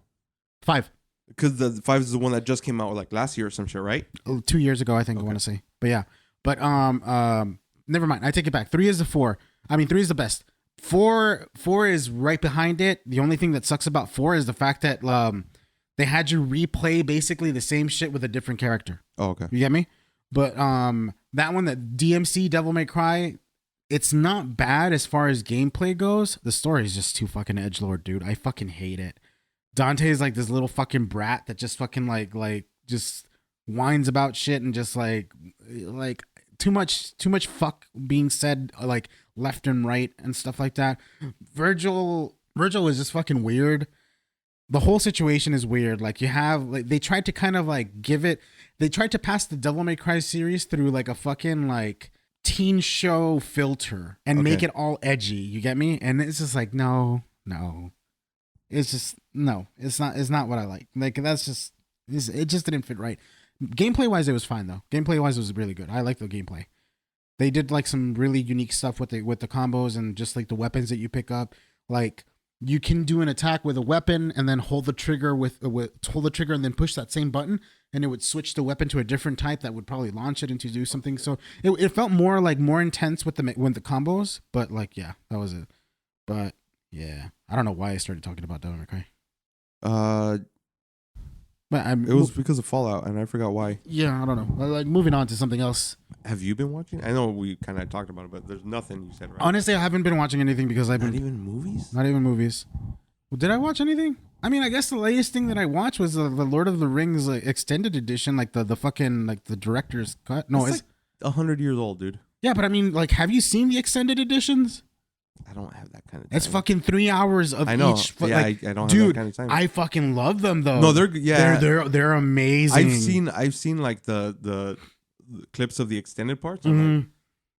5. Because the 5 is the one that just came out like last year or some shit, right? 2 years ago, I think. Okay. I want to say, but yeah, but never mind. I take it back. 3 is the 4. I mean, 3 is the best. 4 is right behind it. The only thing that sucks about 4 is the fact that they had you replay basically the same shit with a different character. Oh, okay. You get me? But that one, that DMC Devil May Cry, it's not bad as far as gameplay goes. The story is just too fucking edgelord, dude. I fucking hate it. Dante is like this little fucking brat that just fucking like just whines about shit and just like too much fuck being said like left and right and stuff like that. Virgil is just fucking weird. The whole situation is weird. Like you have like they tried to kind of like they tried to pass the Devil May Cry series through like a fucking like teen show filter and make it all edgy. You get me? And it's just like no. It's just no. It's not what I like. Like that's just it just didn't fit right. Gameplay wise, it was fine though. Gameplay wise, it was really good. I like the gameplay. They did like some really unique stuff with the combos and just like the weapons that you pick up. Like you can do an attack with a weapon and then hold the trigger and then push that same button and it would switch the weapon to a different type that would probably launch it into do something. So it felt more intense with the combos. But like yeah, that was it. But yeah, I don't know why I started talking about Devil May Cry. But it was because of Fallout, and I forgot why. Yeah, I don't know. Like moving on to something else. Have you been watching? I know we kind of talked about it, but there's nothing you said, right? Honestly, I haven't been watching anything because I've been... Not even movies? Not even movies. Well, did I watch anything? I mean, I guess the latest thing that I watched was the Lord of the Rings extended edition, like the fucking, like the director's cut. No, it's like 100 years old, dude. Yeah, but I mean, like, have you seen the extended editions? I don't have that kind of time. It's fucking 3 hours of each. Yeah, like, I don't have that kind of time. I fucking love them though. No, they're amazing. I've seen like the clips of the extended parts. I'm like,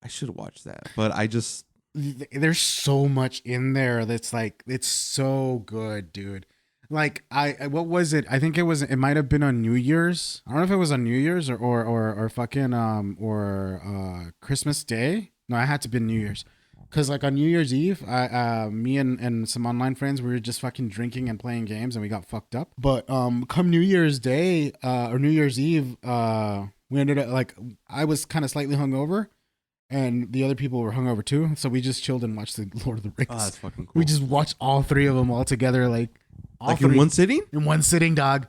I should watch that, but I just there's so much in there that's like it's so good, dude. Like what was it? I think it might have been on New Year's. I don't know if it was on New Year's or fucking Christmas Day. No, it had to be New Year's. Cause like on New Year's Eve, me and some online friends, we were just fucking drinking and playing games, and we got fucked up. But come New Year's Day or New Year's Eve, we ended up like I was kind of slightly hungover, and the other people were hungover too. So we just chilled and watched the Lord of the Rings. Oh, that's fucking cool. We just watched all 3 of them all together, like in one sitting. In one sitting, dog.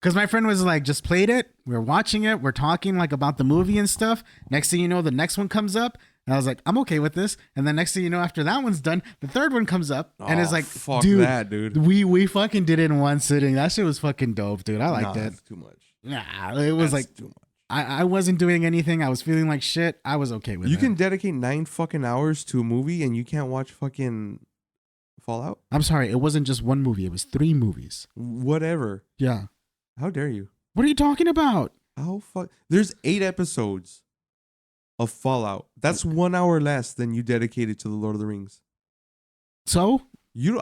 Because my friend was like, just played it. We're watching it. We're talking like about the movie and stuff. Next thing you know, the next one comes up. And I was like, I'm okay with this. And then next thing you know, after that one's done, the third one comes up. And it's like, fuck dude, that, dude. We fucking did it in one sitting. That shit was fucking dope, dude. I liked it. That's too much. Nah, it was like too much. I wasn't doing anything. I was feeling like shit. I was okay with it. You can dedicate 9 fucking hours to a movie and you can't watch fucking Fallout? I'm sorry. It wasn't just one movie. It was 3 movies. Whatever. Yeah. How dare you? What are you talking about? There's 8 episodes of Fallout. That's 1 hour less than you dedicated to the Lord of the Rings. So?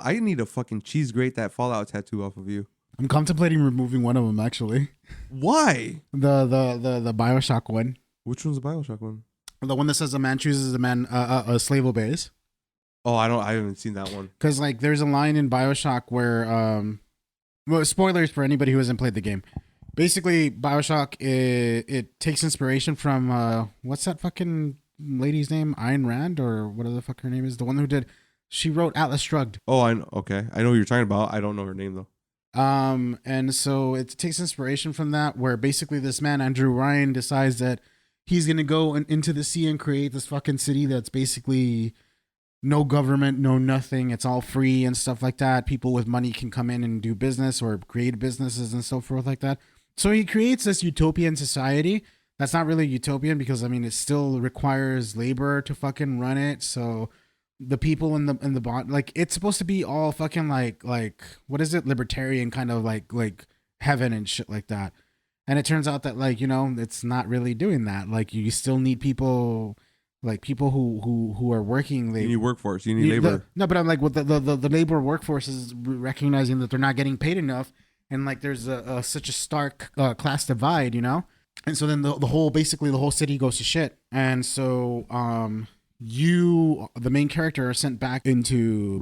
I need to fucking cheese grate that Fallout tattoo off of you. I'm contemplating removing one of them, actually. Why? The BioShock one. Which one's the BioShock one? The one that says a man chooses a slave obeys. Oh, I haven't seen that one. Because like there's a line in BioShock where well, spoilers for anybody who hasn't played the game. Basically, BioShock it takes inspiration from what's that fucking lady's name? Ayn Rand or whatever the fuck her name is, the one who did She wrote Atlas Shrugged. Oh, I know. Okay, I know what you're talking about. I don't know her name though. And so it takes inspiration from that, where basically this man, Andrew Ryan, decides that he's going to go into the sea and create this fucking city that's basically no government, no nothing. It's all free and stuff like that. People with money can come in and do business or create businesses and so forth like that. So he creates this utopian society that's not really utopian because I mean it still requires labor to fucking run it. So the people in the bond, like it's supposed to be all fucking like what is it, libertarian kind of like heaven and shit like that. And it turns out that like, you know, it's not really doing that. Like you still need people, like people who are working. They You need workforce. You need labor. no, but I'm like, well, the labor workforce is recognizing that they're not getting paid enough, and like there's such a stark class divide, you know. And so then the whole basically the whole city goes to shit, and so you the main character are sent back into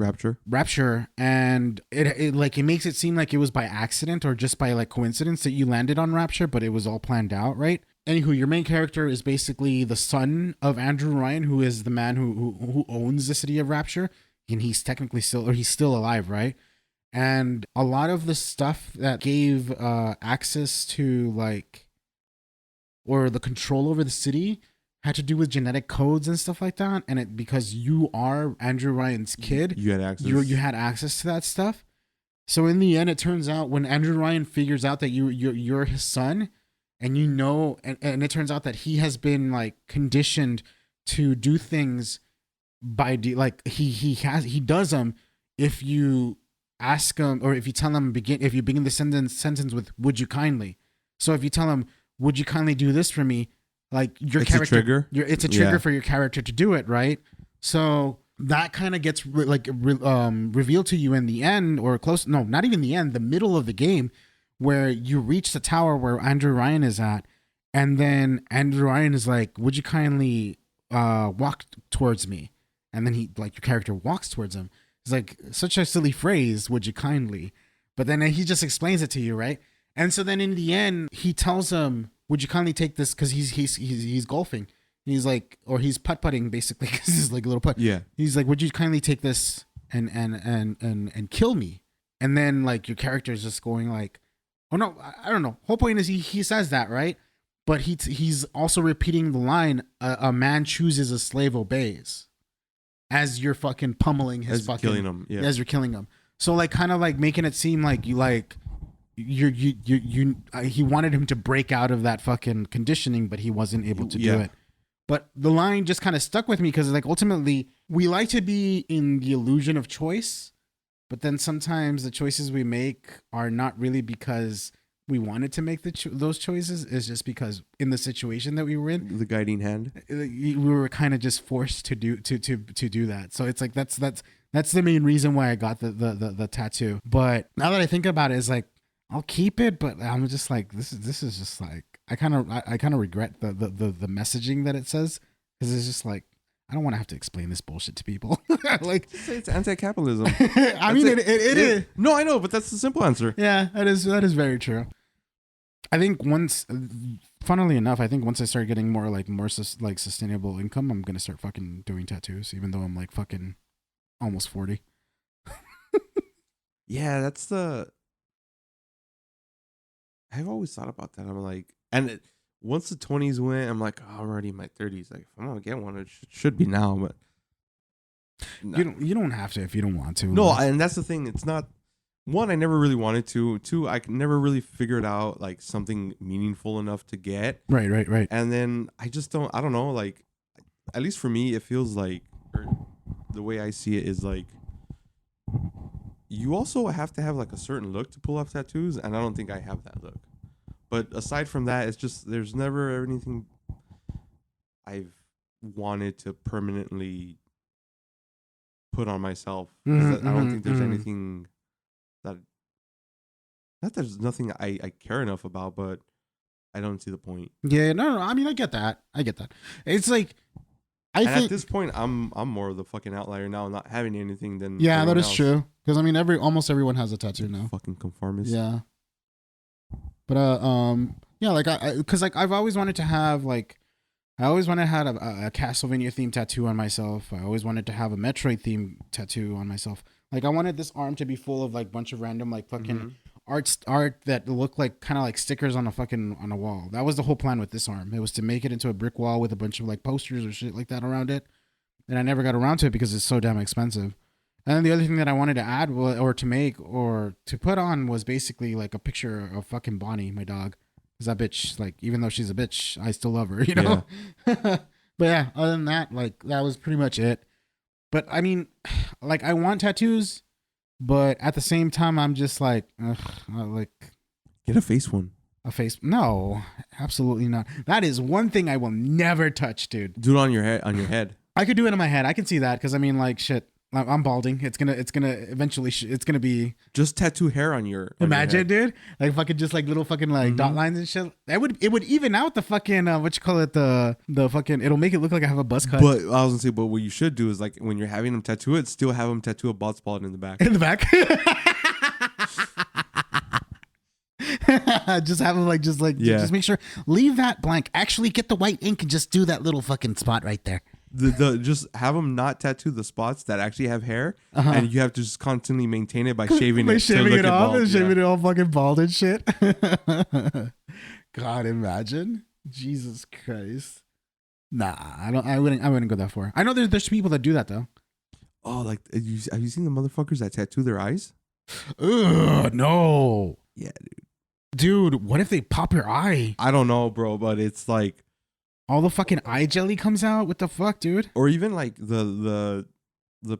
Rapture, and it like it makes it seem like it was by accident or just by like coincidence that you landed on Rapture, but it was all planned out, right? Anywho, your main character is basically the son of Andrew Ryan, who is the man who owns the city of Rapture, and he's technically still, or he's still alive, right? And a lot of the stuff that gave access to like, or the control over the city had to do with genetic codes and stuff like that. And it because you are Andrew Ryan's kid, you had access. You had access to that stuff. So in the end, it turns out when Andrew Ryan figures out that you're his son, and you know, and it turns out that he has been like conditioned to do things by like he does them if you ask him, or if you tell him if you begin the sentence with "would you kindly." So if you tell him "would you kindly do this for me," like it's a trigger. It's a trigger for your character to do it, right? So that kind of gets revealed to you in the end, or close. No, not even the end. The middle of the game, where you reach the tower where Andrew Ryan is at, and then Andrew Ryan is like, "Would you kindly walk towards me?" And then your character walks towards him. It's like such a silly phrase, "Would you kindly?" But then he just explains it to you, right? And so then in the end, he tells him, "Would you kindly take this?" Because he's golfing. He's like, or he's putt-putting basically, because he's like a little putt. Yeah. He's like, "Would you kindly take this and kill me?" And then like your character is just going like, "Oh no, I don't know." Whole point is he says that, right? But he's also repeating the line, "A man chooses, a slave obeys," as you're fucking pummeling his as fucking killing him. Yeah. as you're killing him. So like kind of like making it seem like you he wanted him to break out of that fucking conditioning, but he wasn't able to do it. But the line just kind of stuck with me because like ultimately we like to be in the illusion of choice, but then sometimes the choices we make are not really because we wanted to make those choices. It's just because in the situation that we were in, the guiding hand, we were kind of just forced to do that. So it's like that's the main reason why I got the tattoo. But now that I think about it, it's like I'll keep it, but I'm just like this is just like I kind of regret the messaging that it says, because it's just like I don't want to have to explain this bullshit to people. Like it's anti-capitalism. I mean, it is. No, I know, but that's the simple answer. Yeah, that is very true. I think funnily enough, I think once I start getting more sustainable income, I'm gonna start fucking doing tattoos, even though I'm like fucking almost 40. Yeah, that's I've always thought about that. I'm like, once the 20s went, I'm like, oh, I'm already in my 30s. Like, if I'm gonna get one, it should be now. But no. You don't have to if you don't want to. No, and that's the thing. It's not. One, I never really wanted to. Two, I never really figured out like something meaningful enough to get. Right. And then I just don't. I don't know. Like, at least for me, it feels like, or the way I see it is like, you also have to have like a certain look to pull off tattoos, and I don't think I have that look. But aside from that, it's just there's never anything I've wanted to permanently put on myself. I don't think there's anything that, not that there's nothing I care enough about, but I don't see the point. Yeah, no. I mean, I get that. It's like I think at this point, I'm more of the fucking outlier now, not having anything than that is true. Because I mean, almost everyone has a tattoo now. Fucking conformist. Yeah. But yeah, like because like I've always wanted to have like I always wanted to have a Castlevania themed tattoo on myself. I always wanted to have a Metroid themed tattoo on myself. Like I wanted this arm to be full of like bunch of random like fucking art that looked like kind of like stickers on a wall. That was the whole plan with this arm. It was to make it into a brick wall with a bunch of like posters or shit like that around it. And I never got around to it because it's so damn expensive. And then the other thing that I wanted to add or to make or to put on was basically like a picture of fucking Bonnie, my dog. Cause that bitch, like, even though she's a bitch, I still love her, you know? Yeah. But yeah, other than that, like, that was pretty much it. But I mean, like, I want tattoos, but at the same time, I'm just like, like, get a face one. A face? No, absolutely not. That is one thing I will never touch, dude. Do it on your head. On your head. I could do it on my head. I can see that because I mean, like, shit. I'm balding. It's gonna eventually. It's gonna be just tattoo hair on your. Imagine, dude. Like fucking just like little fucking like dot lines and shit. It would even out the fucking what you call it the fucking. It'll make it look like I have a buzz cut. But I was gonna say, but what you should do is like when you're having them tattoo it, still have them tattoo a bald spot in the back. In the back. Just have them just make sure leave that blank. Actually, get the white ink and just do that little fucking spot right there. The just have them not tattoo the spots that actually have hair, and you have to just constantly maintain it by shaving it. Shaving it off and shaving it all fucking bald and shit. God, imagine. Jesus Christ. Nah, I wouldn't go that far. I know there's people that do that though. Oh, like have you seen the motherfuckers that tattoo their eyes? Ugh, no. Yeah, dude. What if they pop your eye? I don't know, bro, but it's like all the fucking eye jelly comes out. What the fuck, dude? Or even like the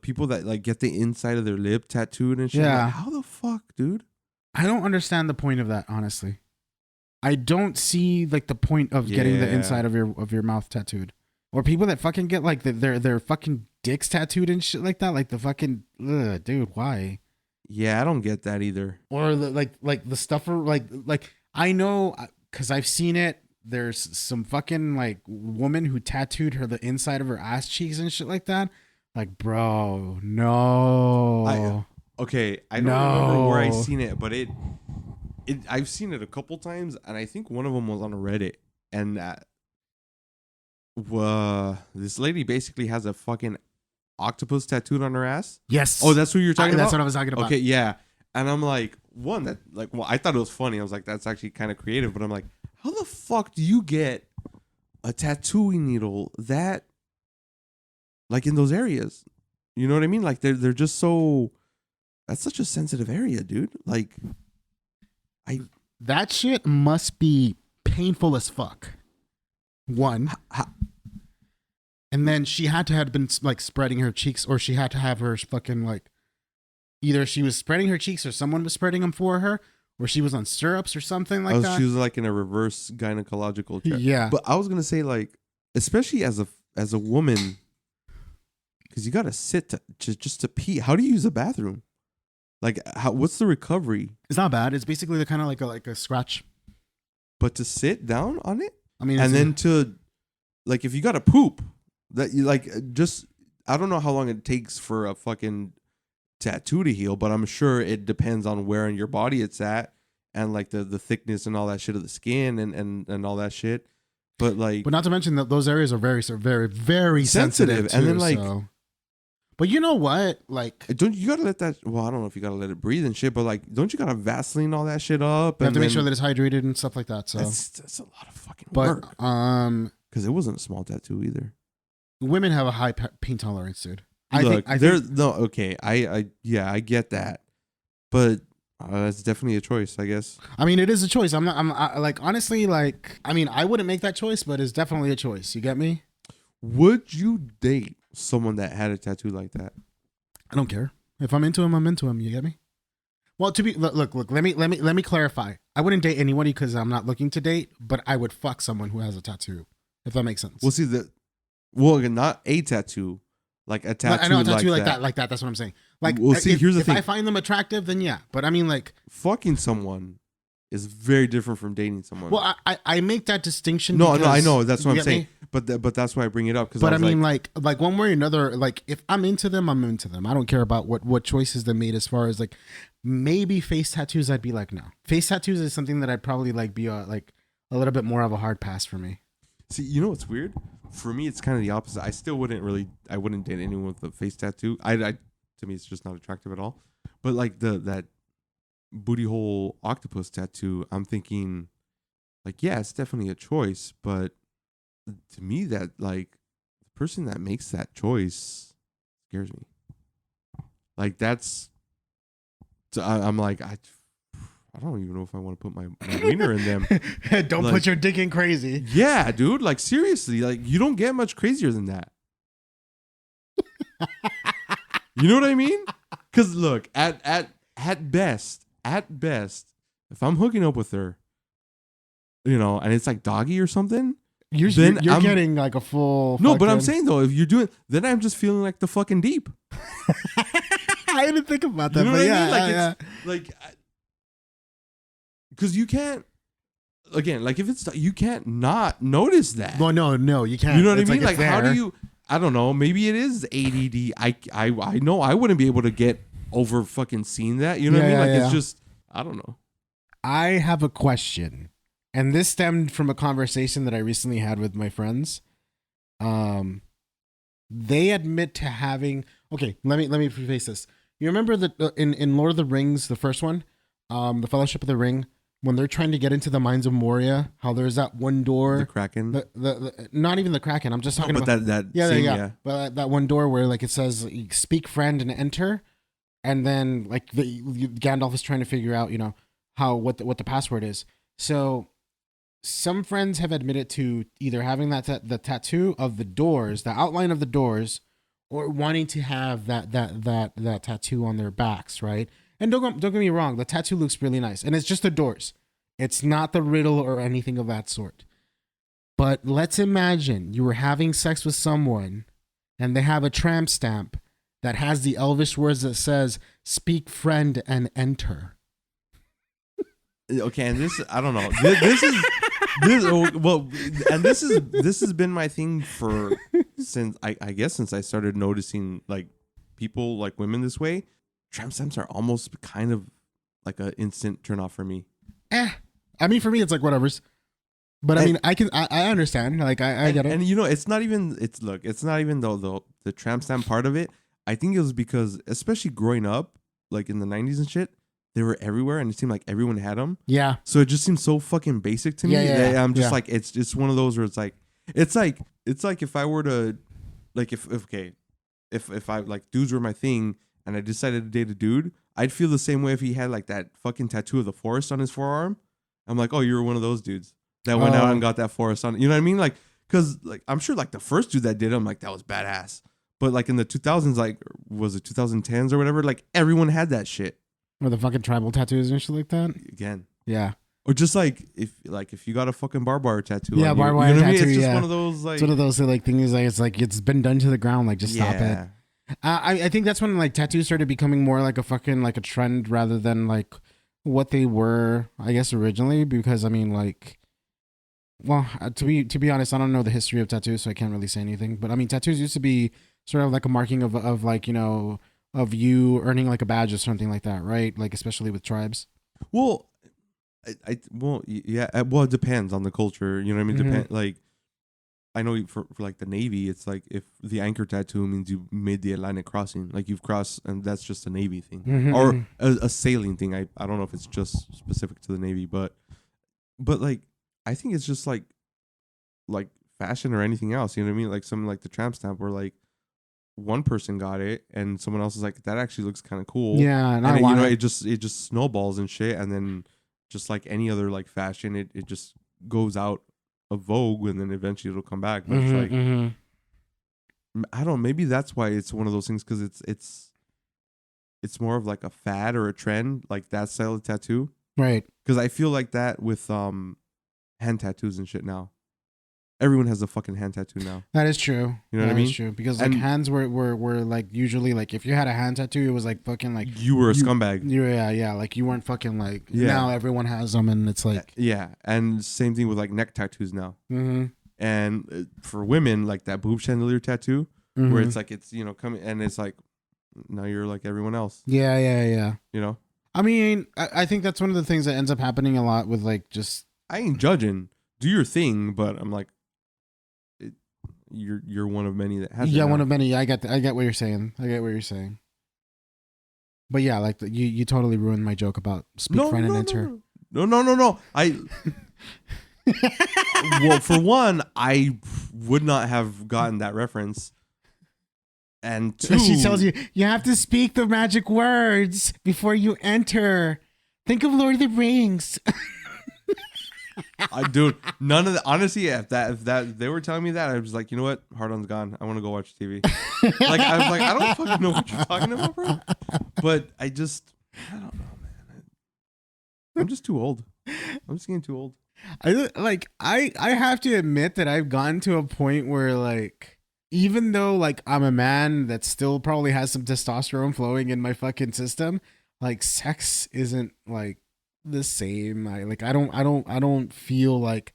people that like get the inside of their lip tattooed and shit. Yeah. Like, how the fuck, dude? I don't understand the point of that, honestly. I don't see like the point of getting the inside of your mouth tattooed. Or people that fucking get like their fucking dicks tattooed and shit like that. Like the fucking dude, why? Yeah, I don't get that either. Or like the stuffer like I know because I've seen it. There's some fucking like woman who tattooed the inside of her ass cheeks and shit like that. Like, bro, no. I don't remember where I seen it, but I've seen it a couple times, and I think one of them was on Reddit, and this lady basically has a fucking octopus tattooed on her ass. Yes. Oh, that's what you're talking about? That's what I was talking about. Okay, yeah. And I'm like, I thought it was funny. I was like, that's actually kind of creative, but I'm like, how the fuck do you get a tattooing needle that, like, in those areas? You know what I mean? Like, they're just so. That's such a sensitive area, dude. Like, that shit must be painful as fuck. One, and then she had to have been like spreading her cheeks, or she had to have her fucking like. Either she was spreading her cheeks, or someone was spreading them for her. Or she was on syrups or something like that. She was like in a reverse gynecological check. Yeah. But I was gonna say, like, especially as a woman, because you gotta sit just to pee. How do you use a bathroom? Like, what's the recovery? It's not bad. It's basically the kind of like a scratch. But to sit down on it, I mean, and then to, like, if you gotta poop, that you like just I don't know how long it takes for a fucking tattoo to heal, but I'm sure it depends on where in your body it's at and like the thickness and all that shit of the skin and all that shit. But not to mention that those areas are very, very, very sensitive too, and then like, but you know what? Like, don't you gotta let that? Well, I don't know if you gotta let it breathe and shit, but like, don't you gotta Vaseline all that shit up? You have to make sure that it's hydrated and stuff like that. So that's a lot of fucking work. Because it wasn't a small tattoo either. Women have a high pain tolerance, dude. I get that, but that's definitely a choice, I guess. I mean, it is a choice. I'm like, honestly, like, I mean, I wouldn't make that choice, but it's definitely a choice. You get me? Would you date someone that had a tattoo like that? I don't care. If I'm into him, I'm into him. You get me? Well, look. Let me clarify. I wouldn't date anybody because I'm not looking to date, but I would fuck someone who has a tattoo, if that makes sense. Well, not a tattoo. Like a tattoo, I know a tattoo like that. That's what I'm saying. Like, well, see, here's the thing. If I find them attractive, then yeah. But I mean, like, fucking someone is very different from dating someone. Well, I make that distinction. No, I know that's what I'm saying. But that's why I bring it up. But I mean, like one way or another, like if I'm into them, I'm into them. I don't care about what choices they made as far as like maybe face tattoos. I'd be like, no. Face tattoos is something that I'd probably like be like a little bit more of a hard pass for me. See, you know what's weird? For me, it's kind of the opposite. I wouldn't date anyone with a face tattoo. To me, it's just not attractive at all. But like that booty hole octopus tattoo, I'm thinking, like, yeah, it's definitely a choice. But to me, that like the person that makes that choice scares me. Like I'm like I don't even know if I want to put my wiener in them. Don't like, put your dick in crazy. Yeah, dude. Like seriously, like you don't get much crazier than that. You know what I mean? Because look, at best, if I'm hooking up with her, you know, and it's like doggy or something, You're getting like a full. No, but I'm saying though, if you're doing, then I'm just feeling like the fucking deep. I didn't think about that, You know but what yeah, I mean? Like yeah. it's like, because you can't. Again, like if it's you can't not notice that. Well, no, you can't. You know what I mean? Like Like how do you? I don't know. Maybe it is ADD. I know I wouldn't be able to get over fucking seeing that. You know what I mean? Like it's just I don't know. I have a question, and this stemmed from a conversation that I recently had with my friends. They admit to having. Okay, let me preface this. You remember that in Lord of the Rings, the first one, the Fellowship of the Ring, when they're trying to get into the mines of Moria, how there's that one door, the Kraken, the not even the Kraken. I'm just talking about that yeah. But that one door where like it says "Speak, friend," and enter, and then like Gandalf is trying to figure out, you know, what the password is. So some friends have admitted to either having the tattoo of the doors, the outline of the doors, or wanting to have that tattoo on their backs, right? And don't get me wrong, the tattoo looks really nice, and it's just the doors. It's not the riddle or anything of that sort. But let's imagine you were having sex with someone, and they have a tramp stamp that has the Elvish words that says "Speak, friend, and enter." Okay, and this I don't know. This has been my thing since I guess since I started noticing like people like women this way. Tramp stamps are almost kind of like an instant turn off for me. I mean, for me, it's like whatever's. But I mean, I understand. Like I get it. And you know, it's not even the tramp stamp part of it. I think it was because, especially growing up, like in the 90s and shit, they were everywhere, and it seemed like everyone had them. Yeah. So it just seems so fucking basic to me. Yeah. I'm just like, it's just one of those where it's like if I were to, like if I like dudes were my thing and I decided to date a dude, I'd feel the same way if he had like that fucking tattoo of the forest on his forearm. I'm like, oh, you're one of those dudes that went out and got that forest on. You know what I mean? Like, cause like I'm sure like the first dude that did it, I'm like, that was badass. But like in the 2000s, like was it 2010s or whatever? Like everyone had that shit. Or the fucking tribal tattoos and shit like that. Again. Yeah. Or just like if you got a fucking barbed wire tattoo. Yeah, barbed wire tattoo. I mean? It's just one of those like. It's one of those like things like it's been done to the ground. Like just stop it. I think that's when like tattoos started becoming more like a fucking like a trend rather than like what they were, I guess, originally. Because I mean, like, well, to be honest, I don't know the history of tattoos, so I can't really say anything. But I mean, tattoos used to be sort of like a marking of like, you know, of you earning like a badge or something like that, right? Like especially with tribes. Well, yeah. Well, it depends on the culture. You know what I mean? Mm-hmm. Like, I know for like the Navy, it's like if the anchor tattoo means you made the Atlantic crossing, like you've crossed, and that's just a Navy thing or a sailing thing. I don't know if it's just specific to the Navy, but like I think it's just like fashion or anything else. You know what I mean? Like something like the tramp stamp, where like one person got it and someone else is like, that actually looks kind of cool. Yeah, and I want it just snowballs and shit, and then just like any other like fashion, it just goes out of vogue, and then eventually it'll come back. But it's like I don't know, maybe that's why it's one of those things, because it's more of like a fad or a trend, like that style of tattoo, right? Because I feel like that with hand tattoos and shit now. Everyone has a fucking hand tattoo now. That is true. You know what I mean? That is true. Because like hands were like usually like if you had a hand tattoo, it was like fucking like you were a scumbag. Yeah. Like you weren't fucking like now everyone has them, and it's like and same thing with like neck tattoos now. Mm-hmm. And for women, like that boob chandelier tattoo, where it's like it's coming and it's like now you're like everyone else. Yeah. You know. I mean, I think that's one of the things that ends up happening a lot with like just. I ain't judging. Do your thing, but I'm like. you're one of many that has. Yeah, one of many. I get what you're saying. But yeah, like you totally ruined my joke about speak friend and enter. No. Well, for one, I would not have gotten that reference. And two, she tells you have to speak the magic words before you enter. Think of Lord of the Rings. Dude, none of the honestly, if that they were telling me that, I was like, you know what, Hard On's gone. I want to go watch TV. Like I was like, I don't fucking know what you're talking about, bro. But I don't know, man. I'm just too old. I'm just getting too old. I have to admit that I've gotten to a point where like, even though like I'm a man that still probably has some testosterone flowing in my fucking system, like sex isn't like the same. I don't feel like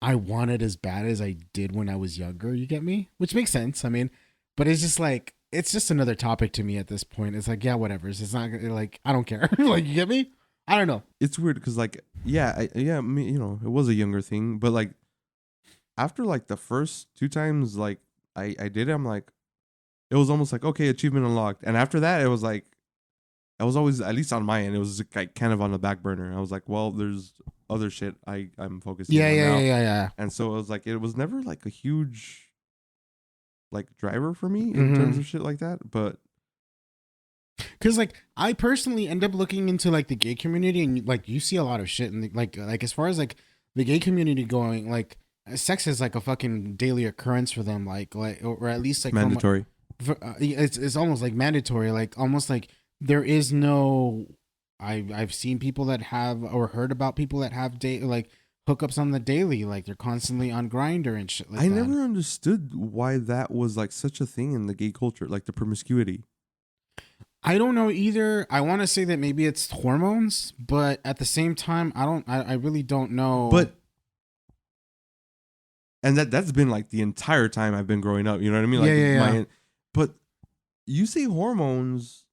I want it as bad as I did when I was younger. You get me? Which makes sense. I mean, but it's just like, it's just another topic to me at this point. It's like, yeah, whatever. It's not like, I don't care. Like, you get me? I don't know. It's weird because like, yeah, it was a younger thing, but like after like the first 2 times like I did it, I'm like, it was almost like, okay, achievement unlocked. And after that, it was like, I was always, at least on my end, it was like kind of on the back burner. I was like, well, there's other shit I'm focusing on now. Yeah. And so it was like, it was never like a huge like driver for me in terms of shit like that. But because like I personally end up looking into like the gay community, and like you see a lot of shit, and like as far as like the gay community going, like sex is like a fucking daily occurrence for them, like or at least like mandatory. It's almost like mandatory, like almost like there is no. I've seen people that have, or heard about people that have like hookups on the daily, like they're constantly on Grindr and shit like that. I never understood why that was like such a thing in the gay culture, like the promiscuity. I don't know either. I want to say that maybe it's hormones, but at the same time, I really don't know. But and that's been like the entire time I've been growing up. You know what I mean? Like, yeah. But you say hormones.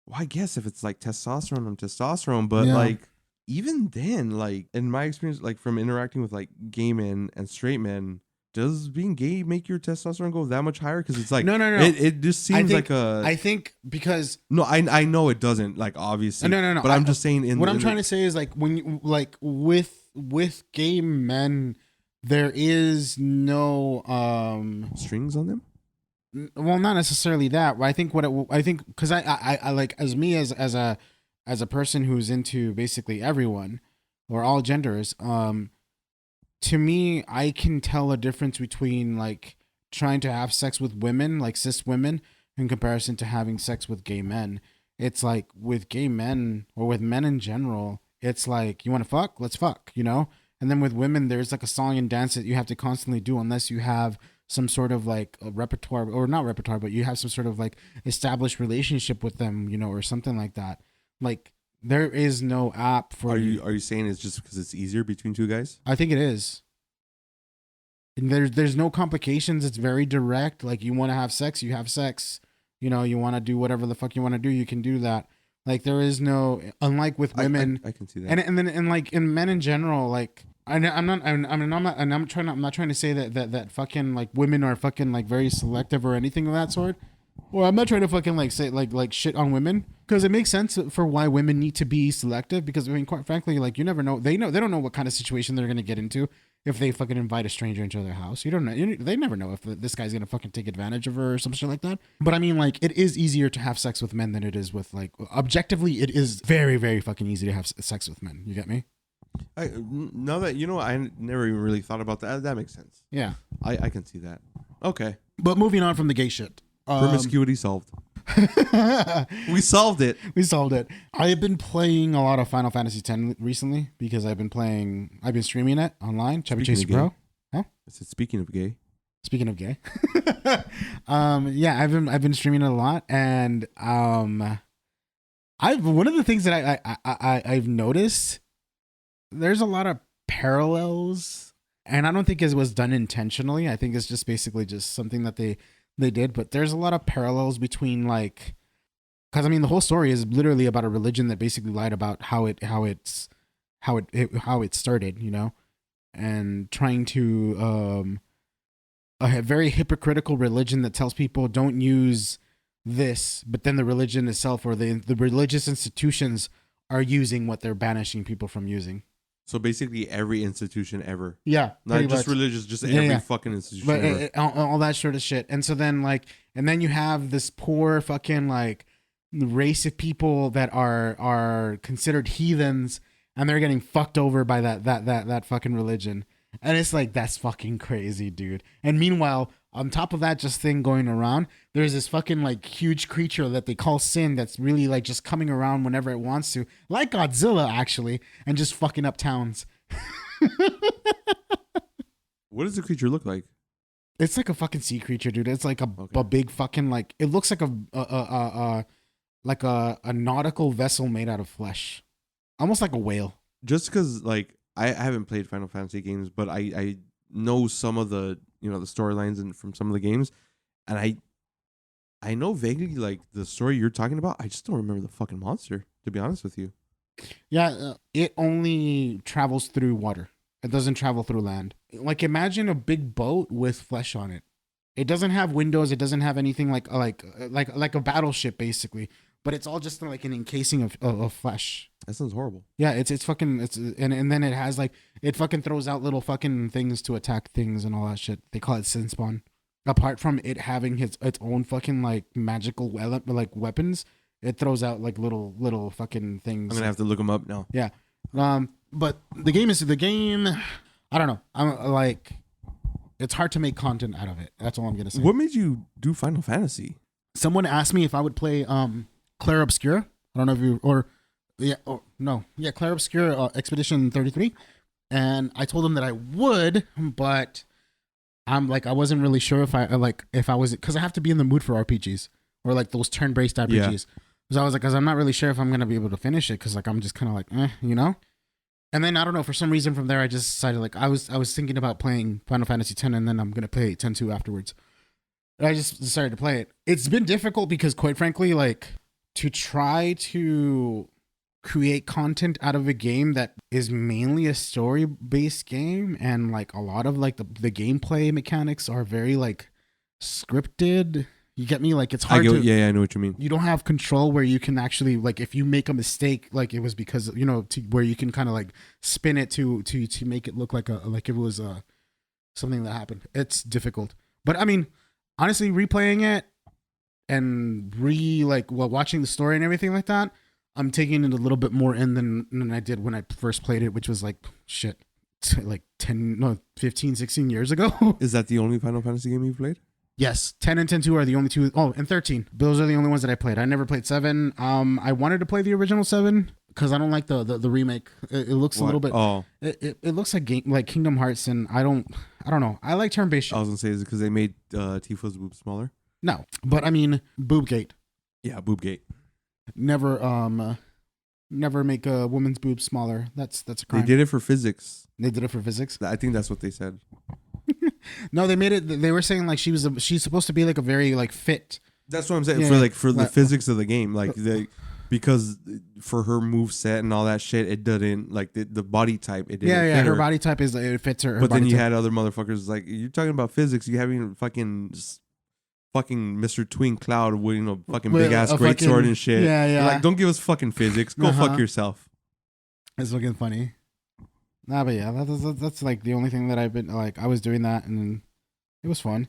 Well, I guess if it's like testosterone, but like even then, like in my experience, like from interacting with like gay men and straight men, does being gay make your testosterone go that much higher? Because it's like no. It just seems I think because I know it doesn't, like, obviously. No. But I'm just saying what I'm trying to say is like when you like with gay men, there is no strings on them. Well, not necessarily that. I think because I like as me as a person who's into basically everyone or all genders. To me, I can tell a difference between like trying to have sex with women, like cis women, in comparison to having sex with gay men. It's like with gay men or with men in general, it's like, you want to fuck? Let's fuck, you know? And then with women, there's like a song and dance that you have to constantly do unless you have some sort of like a repertoire, or not repertoire, but you have some sort of like established relationship with them, you know, or something like that. Like there is no app for. Are you saying it's just because it's easier between two guys? I think it is. And there's no complications. It's very direct. Like you want to have sex, you have sex. You know, you want to do whatever the fuck you want to do, you can do that. Like there is no, unlike with women. I can see that. And like in men in general, like. I'm not trying to say that fucking like women are fucking like very selective or anything of that sort. Or I'm not trying to fucking like say like shit on women, because it makes sense for why women need to be selective, because I mean, quite frankly, like you never know. They don't know what kind of situation they're gonna get into if they fucking invite a stranger into their house. You don't know. They never know if this guy's gonna fucking take advantage of her or some shit like that. But I mean, like it is easier to have sex with men than it is with like objectively. It is very very fucking easy to have sex with men. You get me? Now that I never even really thought about that. That makes sense. Yeah, I can see that. Okay, but moving on from the gay shit. Promiscuity solved. We solved it. We solved it. I have been playing a lot of Final Fantasy X recently because I've been streaming it online. Chubby Chase Bro. Huh? I said speaking of gay. Speaking of gay. Yeah, I've been streaming it a lot, and one of the things that I've noticed. There's a lot of parallels, and I don't think it was done intentionally. I think it's just basically just something that they did, but there's a lot of parallels between like, because I mean the whole story is literally about a religion that basically lied about how it started, you know, and trying to a very hypocritical religion that tells people don't use this, but then the religion itself or the religious institutions are using what they're banishing people from using. So basically, every institution ever. Yeah, Not just much. religious, just every fucking institution but ever. All that sort of shit. And so then and then you have this poor fucking race of people that are considered heathens, and they're getting fucked over by that fucking religion. And it's like, that's fucking crazy, dude. And meanwhile, on top of that just thing going around, there's this fucking huge creature that they call sin that's really just coming around whenever it wants to, like Godzilla actually, and just fucking up towns. What does the creature look like? It's like a fucking sea creature, dude. It's like a big fucking it looks like a nautical vessel made out of flesh, almost like a whale. Just because I haven't played Final Fantasy games, but I know some of the the storylines and from some of the games, and I know vaguely the story you're talking about. I just don't remember the fucking monster, to be honest with you. Yeah, it only travels through water. It doesn't travel through land. Imagine a big boat with flesh on it. It doesn't have windows. It doesn't have anything like a battleship basically. But it's all just like an encasing of flesh. That sounds horrible. Yeah, it's fucking and then it has it fucking throws out little fucking things to attack things and all that shit. They call it sin spawn. Apart from it having its own fucking magical weapons, it throws out little fucking things. I'm gonna have to look them up now. Yeah. But the game. I don't know. I'm it's hard to make content out of it. That's all I'm gonna say. What made you do Final Fantasy? Someone asked me if I would play Clair Obscur. I don't know if you Clair Obscur Expedition 33, and I told them that I would, but I'm I wasn't really sure if I was, because I have to be in the mood for RPGs or those turn-based RPGs. Yeah. So I was because I'm not really sure if I'm gonna be able to finish it, because I'm just kind of And then I don't know, for some reason from there I just decided I was thinking about playing Final Fantasy X, and then I'm gonna play 10-2 afterwards. And I just decided to play it. It's been difficult because, quite frankly, to try to create content out of a game that is mainly a story-based game, and a lot of the gameplay mechanics are very scripted. You get me? It's hard to. Yeah, I know what you mean. You don't have control where you can actually if you make a mistake, it was because where you can kind of spin it to make it look like it was something that happened. It's difficult, but I mean, honestly, replaying it and watching the story and everything like that, I'm taking it a little bit more in than I did when I first played it, which was 15, 16 years ago. Is that the only Final Fantasy game you've played? Yes, 10 and 10-2 are the only two. Oh, and 13. Those are the only ones that I played. I never played 7. I wanted to play the original 7 because I don't like the remake. It looks a little bit. Oh, it looks like Kingdom Hearts, and I don't know. I like turn-based shit. I was gonna say, is it because they made Tifa's boobs smaller? No, but I mean, Boobgate. Yeah, Boobgate. Never make a woman's boobs smaller. That's a crime. They did it for physics. They did it for physics. I think that's what they said. No, they made it. They were saying she's supposed to be a very fit. That's what I'm saying. Yeah, for the physics of the game, because for her move set and all that shit, it didn't the body type. It didn't. Yeah. Fit Her body type it fits her. But then you had other motherfuckers you're talking about physics. You having fucking Mr. Twin Cloud with fucking big ass great sword and shit. Yeah. Don't give us fucking physics. Go fuck yourself. It's looking funny. Nah, but yeah, that's the only thing that I've been I was doing that, and it was fun.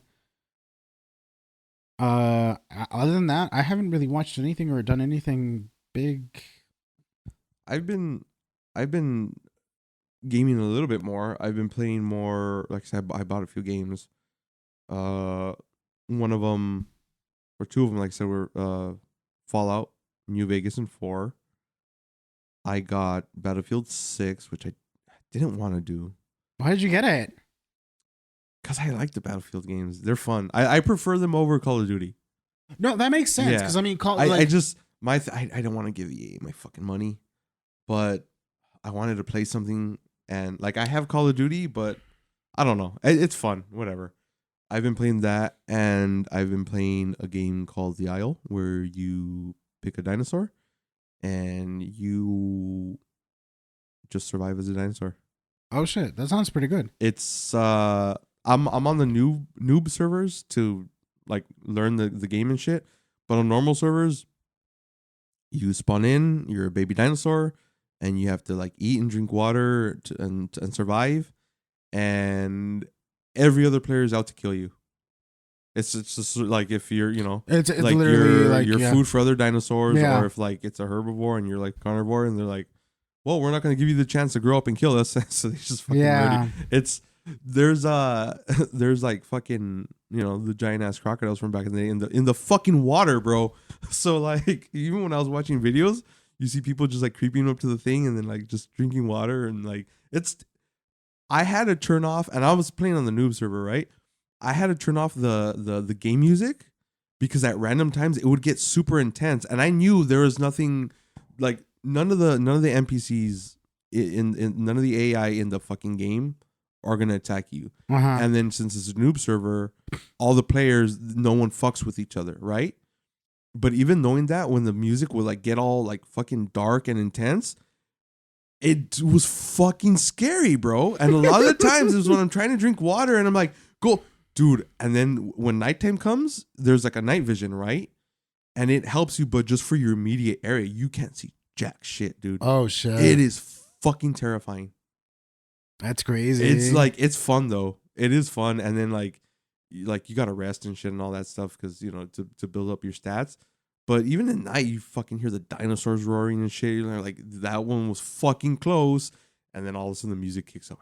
Other than that, I haven't really watched anything or done anything big. I've been gaming a little bit more. I've been playing more. Like I said, I bought a few games. One of them, or two of them, like I said, were Fallout, New Vegas, and 4. I got Battlefield 6, which I didn't want to do. Why did you get it? Because I like the Battlefield games. They're fun. I prefer them over Call of Duty. No, that makes sense. Because I mean, I don't want to give EA my fucking money, but I wanted to play something, and I have Call of Duty, but I don't know. It's fun. Whatever. I've been playing that, and I've been playing a game called The Isle, where you pick a dinosaur, and you just survive as a dinosaur. Oh shit, that sounds pretty good. It's I'm on the noob servers to like learn the game and shit. But on normal servers, you spawn in, you're a baby dinosaur, and you have to like eat and drink water and survive. And every other player is out to kill you. It's just like if you're, It's like literally like you're food for other dinosaurs, Yeah. or if like it's a herbivore and you're like carnivore, and they're like, well, we're not going to give you the chance to grow up and kill us, so they just fucking murder you. It's there's there's like fucking the giant ass crocodiles from back in the day in the fucking water, bro. So like even when I was watching videos, you see people just like creeping up to the thing and then like just drinking water, and like I had to turn off, and I was playing on the noob server, right? I had to turn off the game music because at random times it would get super intense, and I knew there was nothing like none of the NPCs in none of the AI in the fucking game are gonna attack you. And then since it's a noob server, all the players, no one fucks with each other, right? But even knowing that, when the music would like get all like fucking dark and intense, it was fucking scary, bro. And a lot of the times is when I'm trying to drink water and I'm like, go, dude. And then when nighttime comes, there's like a night vision, right? And it helps you, but just for your immediate area, you can't see jack shit, dude. Oh shit. It is fucking terrifying. That's crazy. It's like, it's fun though. It is fun. And then like you got to rest and shit and all that stuff because, to build up your stats. But even at night, you fucking hear the dinosaurs roaring and shit. You're like, that one was fucking close. And then all of a sudden the music kicks up.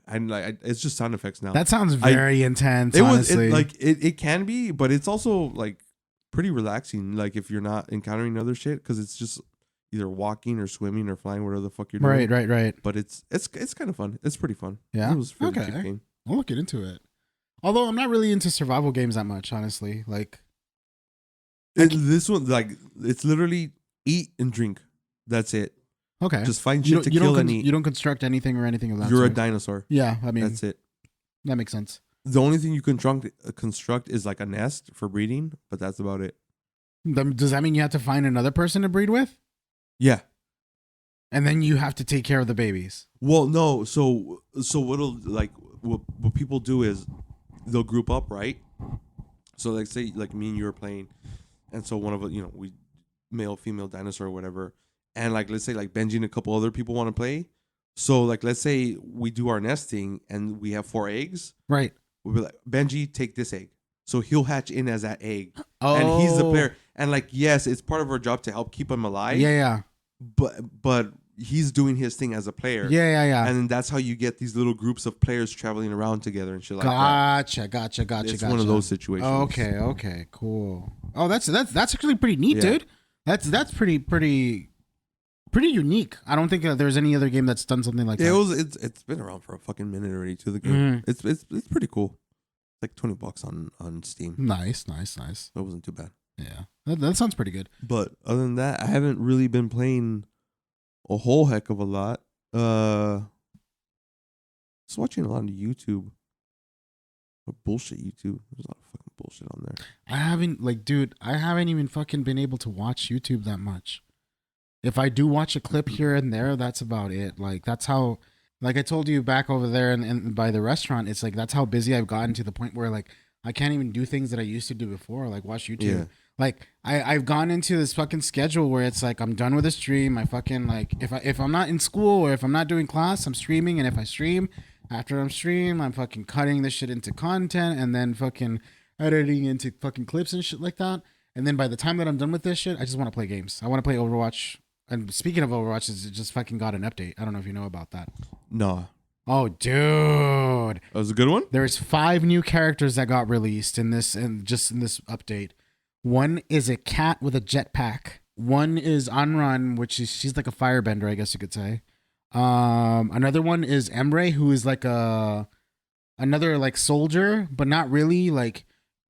And like, it's just sound effects now. That sounds very intense. It honestly. was it can be, but it's also like pretty relaxing. Like if you're not encountering other shit, because it's just either walking or swimming or flying, whatever the fuck you're doing. Right. But it's kind of fun. It's pretty fun. Yeah. It was a really cheap game. I'll look into it. Although I'm not really into survival games that much, honestly. Like this one, like it's literally eat and drink. That's it. Okay. Just find shit to kill and eat. You don't construct anything or anything of that You're sort. a dinosaur. Yeah, I mean that's it. That makes sense. The only thing you construct is like a nest for breeding, but that's about it. Does that mean you have to find another person to breed with? Yeah. And then you have to take care of the babies. Well, no. So what people do is they'll group up, right? So like say like me and you are playing, and so one of us, we male, female dinosaur or whatever, and like let's say like Benji and a couple other people want to play. So like let's say we do our nesting and we have 4 eggs. Right. We'll be like, Benji, take this egg. So he'll hatch in as that egg. Oh. And he's the player. And like, yes, it's part of our job to help keep him alive. Yeah. But he's doing his thing as a player. Yeah. And then that's how you get these little groups of players traveling around together and shit like that. Gotcha. It's one one of those situations. Okay, cool. Oh, that's actually pretty neat, dude. That's pretty unique. I don't think there's any other game that's done something like that. It's been around for a fucking minute already too. The game. Mm-hmm. It's pretty cool. Like $20 on Steam. Nice. That wasn't too bad. Yeah, that sounds pretty good. But other than that, I haven't really been playing a whole heck of a lot. Just watching a lot of YouTube. Bullshit YouTube. There's a lot of fucking bullshit on there. I haven't even fucking been able to watch YouTube that much. If I do watch a clip here and there, that's about it. Like that's how, like I told you back over there and by the restaurant, it's like that's how busy I've gotten to the point where like I can't even do things that I used to do before, like watch YouTube. Yeah. Like I've gone into this fucking schedule where it's like I'm done with a stream. I fucking like if I'm not in school or if I'm not doing class, I'm streaming, and if I stream, after I'm stream, I'm fucking cutting this shit into content and then fucking editing into fucking clips and shit like that. And then by the time that I'm done with this shit, I just want to play games. I want to play Overwatch. And speaking of Overwatch, it just fucking got an update. I don't know if you know about that. No. Oh, dude. That was a good one? There's 5 new characters that got released in this update. One is a cat with a jetpack. One is Anran, she's like a firebender, I guess you could say. Another one is Emre, who is like another like soldier, but not really. Like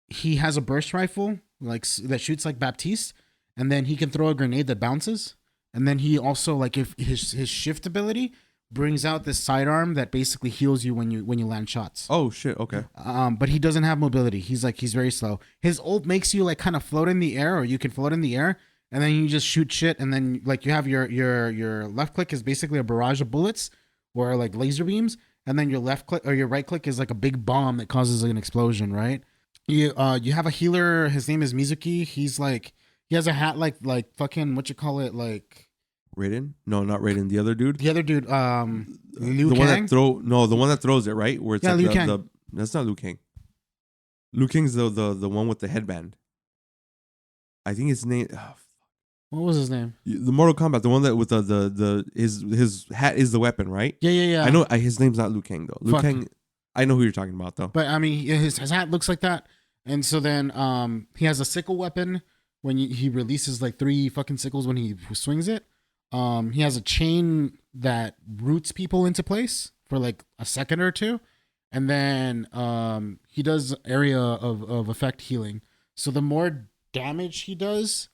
he has a burst rifle, like that shoots like Baptiste, and then he can throw a grenade that bounces. And then he also like if his shift ability brings out this sidearm that basically heals you when you land shots. Oh shit, okay. But he doesn't have mobility. He's very slow. His ult makes you like kind of float in the air, or you can float in the air, and then you just shoot shit, and then like you have your left click is basically a barrage of bullets or like laser beams, and then your left click or your right click is like a big bomb that causes an explosion, right? You have a healer. His name is Mizuki. He's like he has a hat like fucking what you call it like Raiden? No, not Raiden. The other dude. the other dude Liu The one Kang. that the one that throws it, right? Where it's Yeah, like Liu Kang. that's not Liu Kang. Liu Kang's the one with the headband. I think his name. What was his name? The Mortal Kombat, the one that with the his hat is the weapon, right? Yeah. I know his name's not Liu Kang though. Liu Fuck. Kang, I know who you're talking about though. But I mean, his hat looks like that, and so then he has a sickle weapon when he releases like 3 fucking sickles when he swings it. He has a chain that roots people into place for like a second or two, and then he does area of effect healing. So the more damage he does,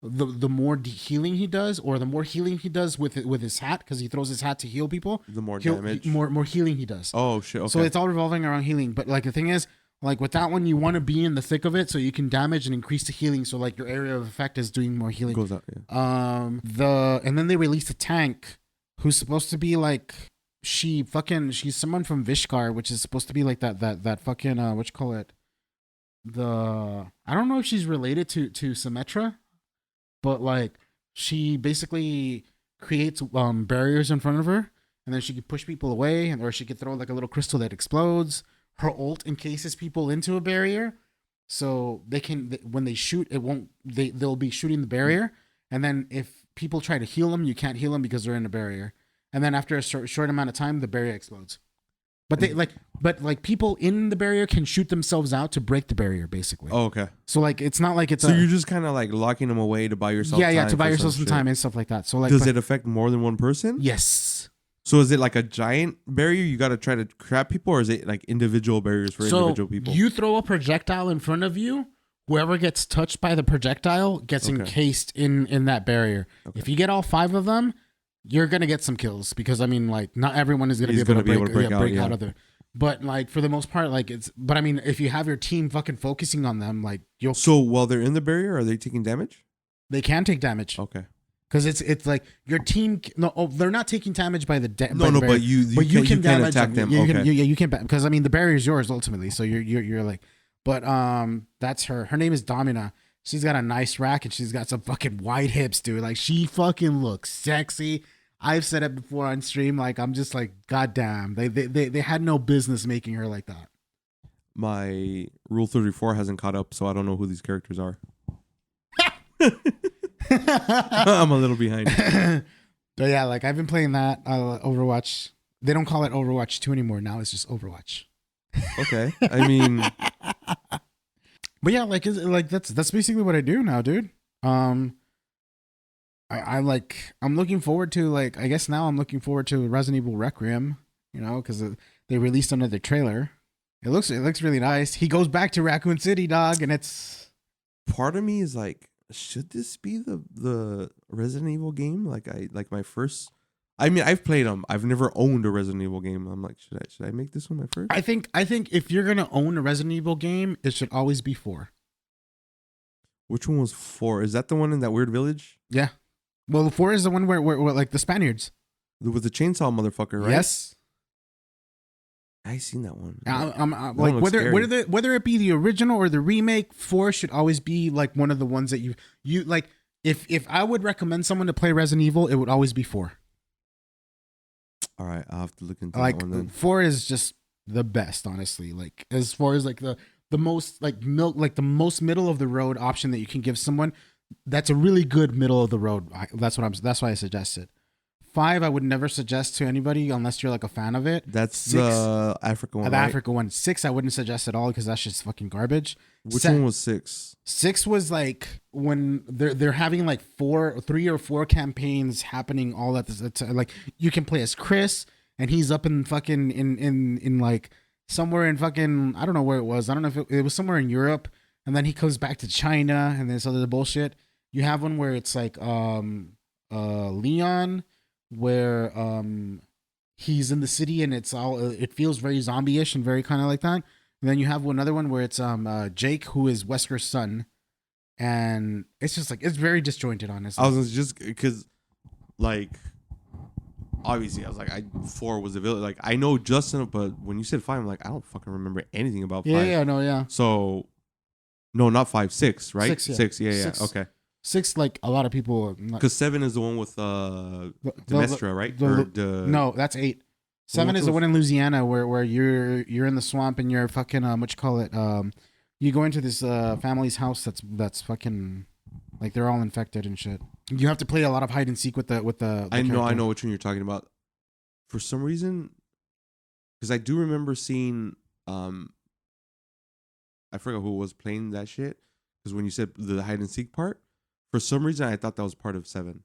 the more healing he does, or the more healing he does with his hat, because he throws his hat to heal people. The more damage, more healing he does. Oh shit! Okay. So it's all revolving around healing. But like the thing is, like with that one, you want to be in the thick of it so you can damage and increase the healing. So like your area of effect is doing more healing. Goes out. Yeah. And then they released a tank who's supposed to be like she's someone from Vishkar, which is supposed to be like that fucking what you call it? I don't know if she's related to Symmetra, but like she basically creates barriers in front of her, and then she could push people away, or she could throw like a little crystal that explodes. Her ult encases people into a barrier, so they can when they shoot, they'll be shooting the barrier, and then if people try to heal them, you can't heal them because they're in a barrier, and then after a short amount of time, the barrier explodes. But people in the barrier can shoot themselves out to break the barrier, basically. Oh, okay. So like it's not like it's so you're just kind of like locking them away to buy yourself. Yeah, time to buy for yourself some time and stuff like that. So like, does it affect more than one person? Yes. So is it like a giant barrier you got to try to trap people, or is it like individual barriers for individual people? You throw a projectile in front of you. Whoever gets touched by the projectile gets encased in that barrier. Okay. If you get all 5 of them, you're gonna get some kills, because I mean, like, not everyone is gonna be able to break out of there. But like for the most part, like but I mean, if you have your team fucking focusing on them, like you'll. So while they're in the barrier, are they taking damage? They can take damage. Okay. Because it's like your team. No, they're not taking damage by the. But you can attack them. You can because I mean the barrier is yours ultimately. So you're like, but that's her. Her name is Domina. She's got a nice rack and she's got some fucking wide hips, dude. Like she fucking looks sexy. I've said it before on stream. Like I'm just like, goddamn, they had no business making her like that. My Rule 34 hasn't caught up, so I don't know who these characters are. I'm a little behind. But yeah, like I've been playing that Overwatch. They don't call it Overwatch 2 anymore. Now it's just Overwatch. Okay, I mean, but yeah, like that's basically what I do now, dude. I'm looking forward to I guess now I'm looking forward to Resident Evil Requiem, you know, because they released another trailer. It looks really nice. He goes back to Raccoon City, dog, and it's. Part of me is like, should this be the Resident Evil game? Like my first. I mean, I've played them. I've never owned a Resident Evil game. I'm like, should I make this one my first? I think if you're gonna own a Resident Evil game, it should always be 4. Which one was 4? Is that the one in that weird village? Yeah. Well, 4 is the one where like the Spaniards. With the chainsaw motherfucker, right? Yes. I seen that one. I'm like whether it be the original or the remake, 4 should always be like one of the ones that you like. If I would recommend someone to play Resident Evil, it would always be 4. All right, I'll have to look into that one then. 4 is just the best, honestly. Like as far as like the most like the most middle of the road option that you can give someone. That's a really good middle of the road. That's why I suggested. 5, I would never suggest to anybody unless you're like a fan of it. That's 6, the Africa one. The Africa one. 6, I wouldn't suggest at all because that's just fucking garbage. Which one was 6? 6 was like when they're having like 3 or 4 campaigns happening all at this. Like you can play as Chris and he's up in fucking in like somewhere in fucking I don't know where it was. I don't know if it was somewhere in Europe. And then he comes back to China and this other bullshit. You have one where it's like Leon, where he's in the city and it feels very zombie-ish and very kind of like that. And then you have another one where it's Jake, who is Wesker's son, and it's just like it's very disjointed, honestly. I was just because like obviously I was like, 4 was the village. Like I know Justin, but when you said 5, I'm like, I don't fucking remember anything about 5. Yeah. So, no, not 5, 6, right? 6, yeah. 6, yeah. 6. Okay. 6, like a lot of people. Because 7 is the one with Demestra, right? No, that's 8. 7 is the one in Louisiana where you're in the swamp and you're fucking what you call it? You go into this family's house that's fucking like they're all infected and shit. You have to play a lot of hide and seek with the I know character. which one you're talking about. For some reason, because I do remember seeing I forgot who was playing that shit. Because when you said the hide and seek part, for some reason I thought that was part of 7.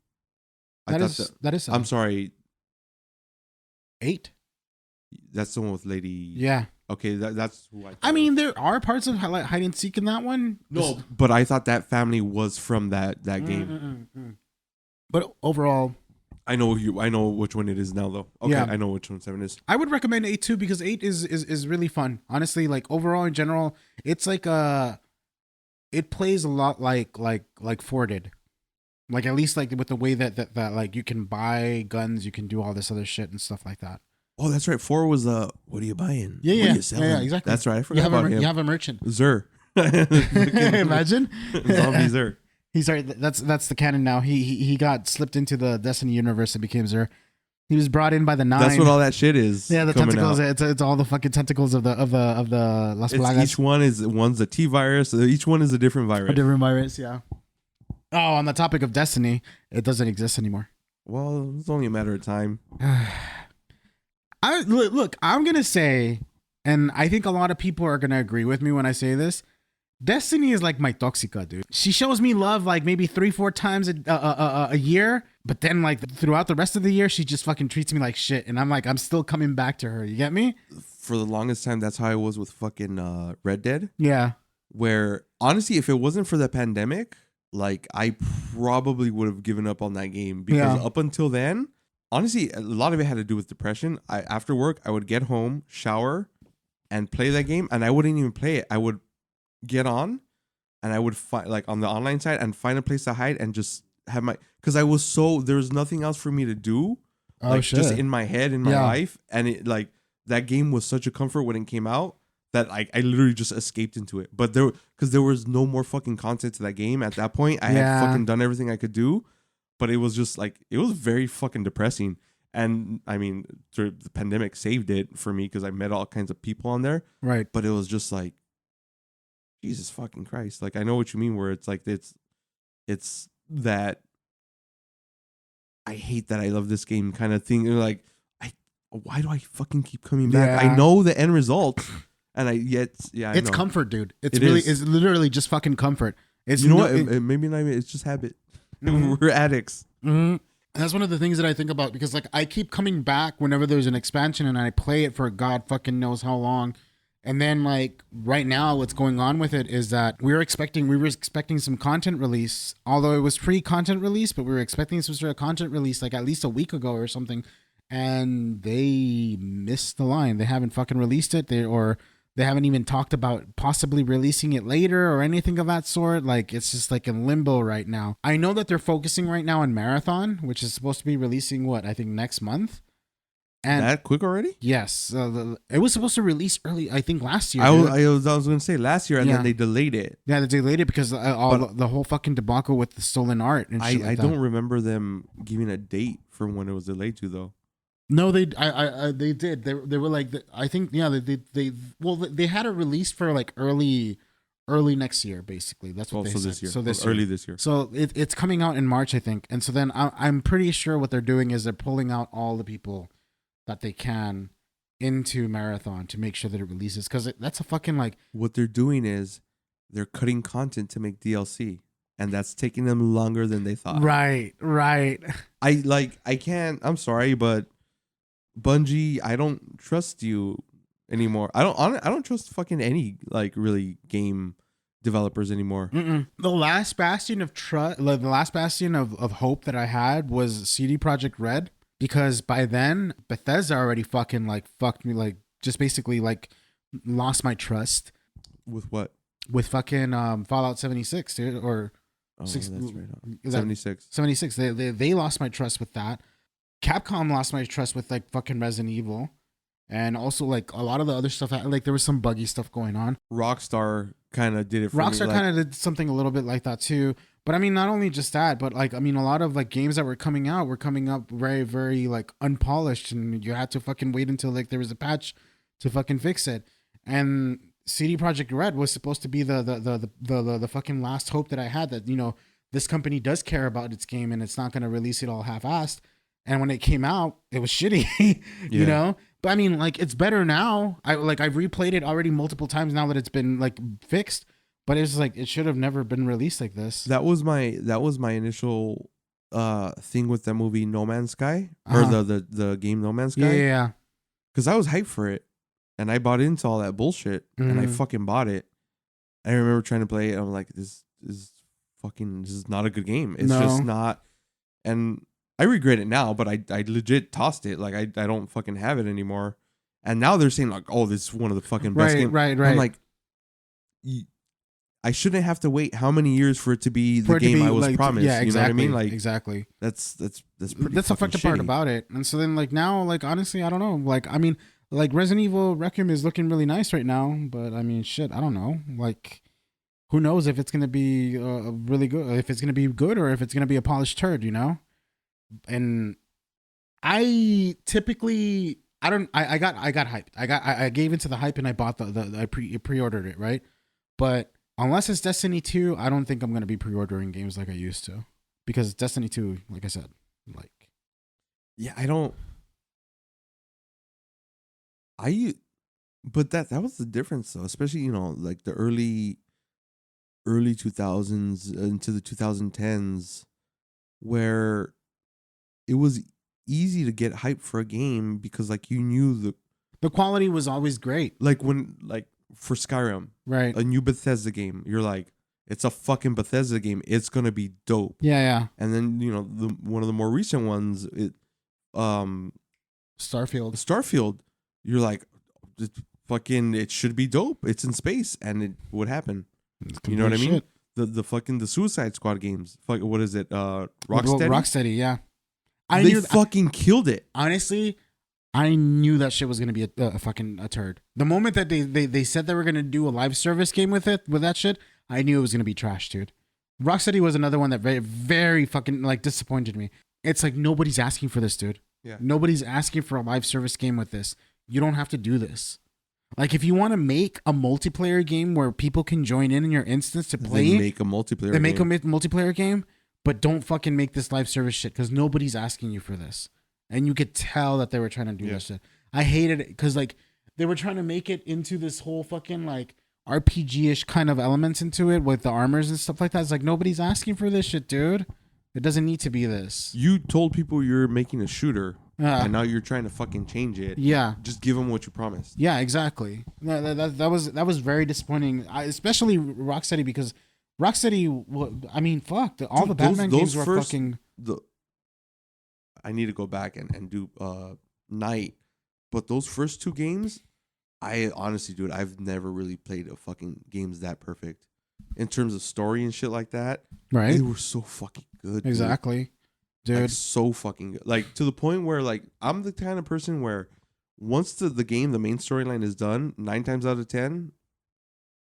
That is 7. I'm sorry. 8. That's the one with Lady. Yeah. Okay, that's who I mean, there are parts of hide and seek in that one. No, but I thought that family was from that game. But overall, I know which one it is now, though. Okay, yeah. I know which one 7 is. I would recommend 8 too because 8 is really fun. Honestly, like overall in general, it's like it plays a lot like 4 did. Like at least like with the way that like you can buy guns, you can do all this other shit and stuff like that. Oh, that's right. 4 was what are you buying? Yeah, what are you selling? Yeah, exactly. That's right. I forgot about him. You have a merchant. Zer. Imagine. Zombie Zer. He's sorry. That's the canon now. He got slipped into the Destiny universe and became Zer. He was brought in by the 9. That's what all that shit is. Yeah, the tentacles. It's all the fucking tentacles of the Las Plagas. Each one's a T virus. Each one is a different virus. A different virus. Yeah. Oh, on the topic of Destiny, it doesn't exist anymore. Well, it's only a matter of time. Look, I'm gonna say, and I think a lot of people are gonna agree with me when I say this. Destiny is like my toxica, dude. She shows me love like maybe 3-4 times a year, but then like throughout the rest of the year, she just fucking treats me like shit, and I'm like, I'm still coming back to her. You get me? For the longest time, that's how I was with fucking Red Dead. Yeah. Where honestly, if it wasn't for the pandemic, like I probably would have given up on that game because up until then, honestly, a lot of it had to do with depression. After work, I would get home, shower, and play that game, and I wouldn't even play it. I would get on, and I would find like on the online side and find a place to hide and just have because there was nothing else for me to do, just in my head in my life, and it like that game was such a comfort when it came out that I literally just escaped into it. But because there was no more fucking content to that game at that point, I had fucking done everything I could do. But it was just like, it was very fucking depressing. And I mean, the pandemic saved it for me because I met all kinds of people on there. Right. But it was just like, Jesus fucking Christ. Like, I know what you mean where it's like, it's that I hate that I love this game kind of thing. You're like, why do I fucking keep coming back? Yeah. I know the end result. And it's comfort, dude. It's literally just fucking comfort. It's what? Maybe not even, it's just habit. Mm-hmm. We're addicts. Mm-hmm. That's one of the things that I think about because like I keep coming back whenever there's an expansion and I play it for God fucking knows how long. And then like right now what's going on with it is that we were expecting some content release, although it was free content release, but we were expecting some sort of content release like at least a week ago or something. And they missed the line. They haven't fucking released it. They haven't even talked about possibly releasing it later or anything of that sort. Like, it's just like in limbo right now. I know that they're focusing right now on Marathon, which is supposed to be releasing, I think next month. And that quick already? Yes. It was supposed to release early, I think last year. I was going to say last year, and then they delayed it. Yeah, they delayed it because the whole fucking debacle with the stolen art and shit I don't remember them giving a date for when it was delayed to, though. No, they did. They were like, I think, they had it released for like early next year, basically. That's what they said. This year. So early this year. So it's coming out in March, I think. And so then I'm pretty sure what they're doing is they're pulling out all the people that they can into Marathon to make sure that it releases. Because that's a fucking like... What they're doing is they're cutting content to make DLC. And that's taking them longer than they thought. Right. I can't... I'm sorry, but... Bungie, I don't trust you anymore. I don't trust fucking any like really game developers anymore. The last bastion of trust, the last bastion of hope that I had was CD Projekt Red, because by then Bethesda already fucking like fucked me, like just basically like lost my trust. With what? With fucking Fallout 76, dude, or that's right. 76. They lost my trust with that. Capcom lost my trust with like fucking Resident Evil, and also like a lot of the other stuff. Like there was some buggy stuff going on. Rockstar kind of did it for me. Rockstar Like, kind of did something a little bit like that too. But I mean, not only just that, but like I mean, a lot of like games that were coming out were coming up very, very like unpolished, and you had to fucking wait until like there was a patch to fucking fix it. And CD Projekt Red was supposed to be the fucking last hope that I had that this company does care about its game and it's not going to release it all half-assed. And when it came out, it was shitty, you know. But I mean, like it's better now. I've replayed it already multiple times now that it's been like fixed. But it's like it should have never been released like this. that was my initial thing with that movie No Man's Sky, or the game No Man's Sky. Yeah. Because I was hyped for it, and I bought into all that bullshit, and I fucking bought it. I remember trying to play it, and I'm like, this is not a good game. It's just not. And I regret it now, but I legit tossed it. Like I don't fucking have it anymore. And now they're saying like, oh, this is one of the fucking best games. Right. I'm like, I shouldn't have to wait how many years for it to be the game I was promised. Yeah, exactly. You know what I mean? Like exactly. That's pretty. That's the fucked up part about it. And so then like now, like honestly, I don't know. Like I mean, like Resident Evil Requiem is looking really nice right now, but I mean, shit, I don't know. Like, who knows if it's gonna be really good, if it's gonna be good, or if it's gonna be a polished turd, you know? And I typically, I got hyped. I gave into the hype and I bought I pre-ordered it, right? But unless it's Destiny 2, I don't think I'm going to be pre-ordering games like I used to. Because Destiny 2, like I said, like... Yeah, but that was the difference though, especially, like the early 2000s into the 2010s, where it was easy to get hyped for a game because like you knew the quality was always great. Like for Skyrim, right? A new Bethesda game, you're like, it's a fucking Bethesda game. It's gonna be dope. Yeah. And then one of the more recent ones, Starfield, you're like, it should be dope. It's in space, and it would happen. You know what I mean? The Suicide Squad games. What is it? Rocksteady, yeah. They fucking killed it. Honestly, I knew that shit was gonna be a fucking turd. The moment that they said they were gonna do a live service game with that shit, I knew it was gonna be trash, dude. Rocksteady was another one that very, very fucking like disappointed me. It's like nobody's asking for this, dude. Yeah. Nobody's asking for a live service game with this. You don't have to do this. Like if you want to make a multiplayer game where people can join in your instance to play, then make a multiplayer. Then make a multiplayer game, but don't fucking make this live service shit because nobody's asking you for this. And you could tell that they were trying to do that shit. I hated it because like they were trying to make it into this whole fucking like RPG-ish kind of elements into it with the armors and stuff like that. It's like nobody's asking for this shit, dude. It doesn't need to be this. You told people you're making a shooter, and now you're trying to fucking change it. Yeah, just give them what you promised. Yeah, exactly. That was very disappointing, especially Rocksteady, because Rocksteady. I mean, fuck. All the Batman games were fucking. I need to go back and do Night, but those first two games, I honestly, dude, I've never really played a fucking games that perfect in terms of story and shit like that. Right? They were so fucking good. Exactly, dude. Like, so fucking good. Like to the point where like I'm the kind of person where once the main storyline is done, 9 times out of 10,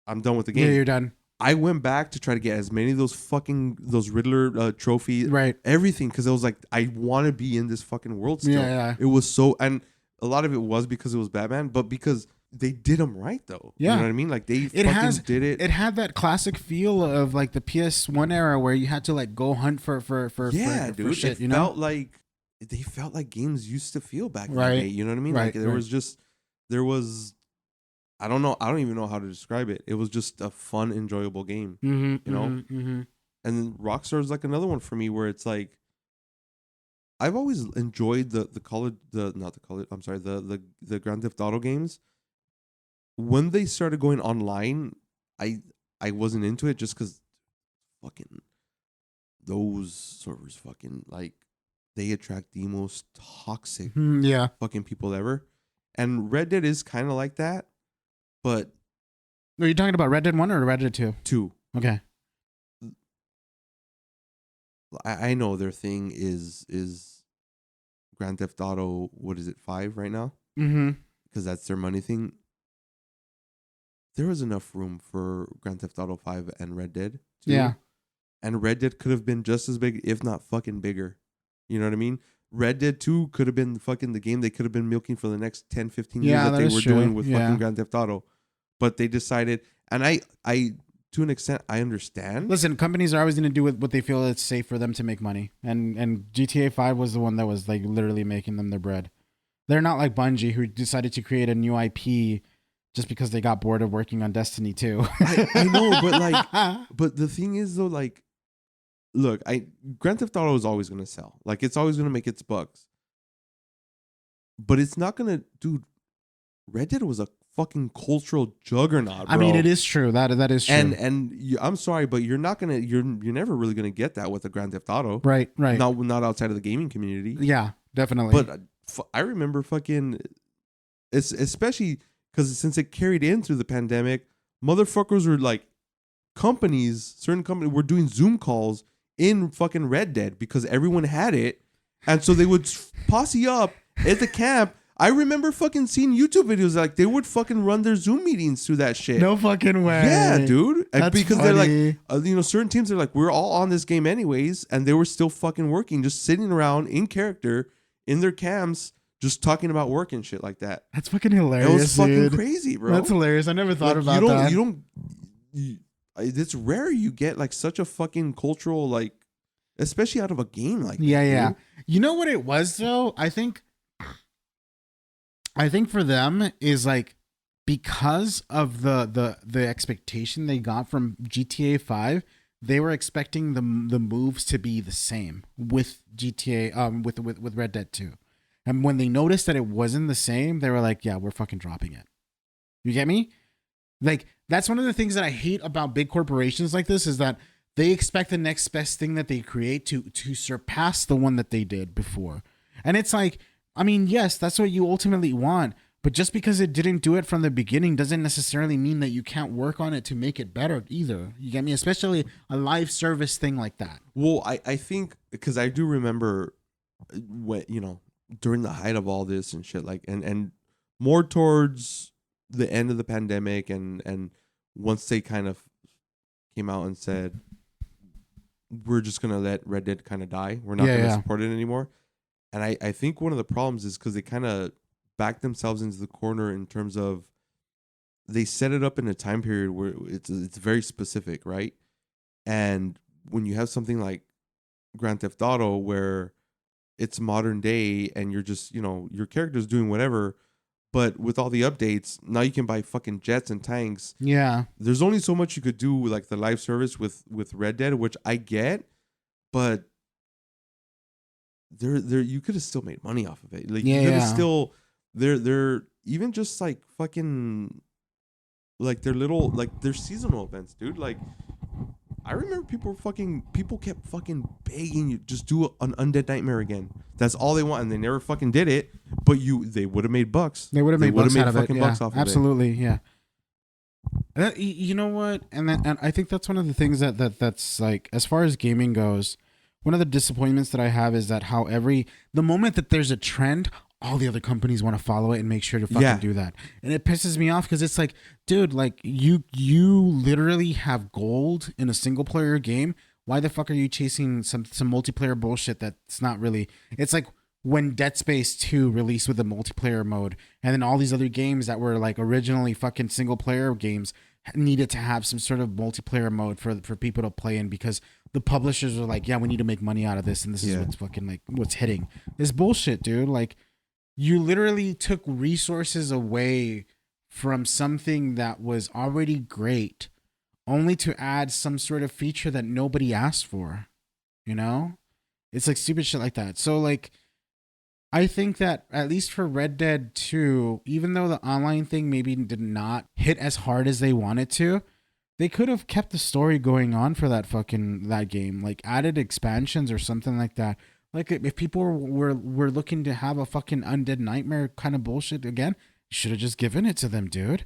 I'm done with the game. Yeah, you're done. I went back to try to get as many of those Riddler trophies, right? Everything, because I was like, I want to be in this fucking world still. Yeah. It was so, and a lot of it was because it was Batman, but because they did them right though. Yeah, you know what I mean? Like did it. It had that classic feel of like the PS1 era where you had to like go hunt for dude. Shit, it felt like they felt like games used to feel back in the day. You know what I mean? Right, like there was. I don't know. I don't even know how to describe it. It was just a fun, enjoyable game, you know? Mm-hmm. And Rockstar is like another one for me where it's like, I've always enjoyed the Grand Theft Auto games. When they started going online, I wasn't into it just because fucking those servers fucking like they attract the most toxic fucking people ever. And Red Dead is kind of like that. But are you talking about Red Dead 1 or Red Dead 2? 2. Okay. I know their thing is Grand Theft Auto, what is it, 5 right now? Mm-hmm. Because that's their money thing. There was enough room for Grand Theft Auto 5 and Red Dead 2. Yeah. And Red Dead could have been just as big, if not fucking bigger. You know what I mean? Red Dead 2 could have been fucking the game they could have been milking for the next 10, 15 years that they were doing with fucking Grand Theft Auto. But they decided, and I to an extent, I understand. Listen, companies are always going to do what they feel it's safe for them to make money. And GTA 5 was the one that was like literally making them their bread. They're not like Bungie, who decided to create a new IP just because they got bored of working on Destiny 2. I know, but like, but the thing is though, like, look, Grand Theft Auto is always going to sell. Like, it's always going to make its bucks. But it's not going to, dude, Red Dead was a fucking cultural juggernaut, bro. I mean, it is true. That is true. And I'm sorry, but you're never really going to get that with a Grand Theft Auto. Right. Not outside of the gaming community. Yeah, definitely. But I remember fucking, especially because since it carried in through the pandemic, motherfuckers were like, certain companies were doing Zoom calls in fucking Red Dead because everyone had it. And so they would posse up at the camp. I remember fucking seeing YouTube videos like they would fucking run their Zoom meetings through that shit. No fucking way. Yeah, dude. That's because funny. they're like, certain teams are like, we're all on this game anyways, and they were still fucking working, just sitting around in character in their camps, just talking about work and shit like that. That's fucking hilarious. It was fucking dude. crazy, bro. That's hilarious. I never thought about that. It's rare you get like such a fucking cultural, like, especially out of a game like that. Yeah. Dude. You know what it was though? I think for them is like, because of the expectation they got from GTA 5, they were expecting the moves to be the same with GTA with Red Dead 2. And when they noticed that it wasn't the same, they were like, yeah, we're fucking dropping it. You get me? Like, that's one of the things that I hate about big corporations like this, is that they expect the next best thing that they create to surpass the one that they did before. And it's like, I mean, yes, that's what you ultimately want, but just because it didn't do it from the beginning doesn't necessarily mean that you can't work on it to make it better either. You get me? Especially a live service thing like that. Well, I think, because I do remember when, during the height of all this and shit, like, and more towards the end of the pandemic, and once they kind of came out and said, we're just going to let Red Dead kind of die. We're not going to support it anymore. And I think one of the problems is because they kind of backed themselves into the corner in terms of, they set it up in a time period where it's very specific, right? And when you have something like Grand Theft Auto where it's modern day and you're just, your character's doing whatever, but with all the updates, now you can buy fucking jets and tanks. Yeah. There's only so much you could do with like the live service with Red Dead, which I get, but there you could have still made money off of it. Like, you could have still, they're even just like fucking, like their little, like their seasonal events, dude. Like, I remember people kept fucking begging you, just do an Undead Nightmare again. That's all they want, and they never fucking did it. But they would have made bucks. They would have made bucks out of it. Yeah, bucks off absolutely, of it. Yeah. You know what? And I think that's one of the things that's like, as far as gaming goes, one of the disappointments that I have is that the moment that there's a trend, all the other companies want to follow it and make sure to fucking do that. And it pisses me off because it's like, dude, like you literally have gold in a single player game. Why the fuck are you chasing some multiplayer bullshit that's not really, it's like when Dead Space 2 released with the multiplayer mode, and then all these other games that were like originally fucking single player games needed to have some sort of multiplayer mode for people to play in, because the publishers were like, yeah, we need to make money out of this, and this is what's fucking like what's hitting. This bullshit, dude. Like, you literally took resources away from something that was already great, only to add some sort of feature that nobody asked for. It's like stupid shit like that. So like, I think that at least for Red Dead 2, even though the online thing maybe did not hit as hard as they wanted to, they could have kept the story going on for that game, like added expansions or something like that. Like, if people were looking to have a fucking Undead Nightmare kind of bullshit again, you should have just given it to them, dude.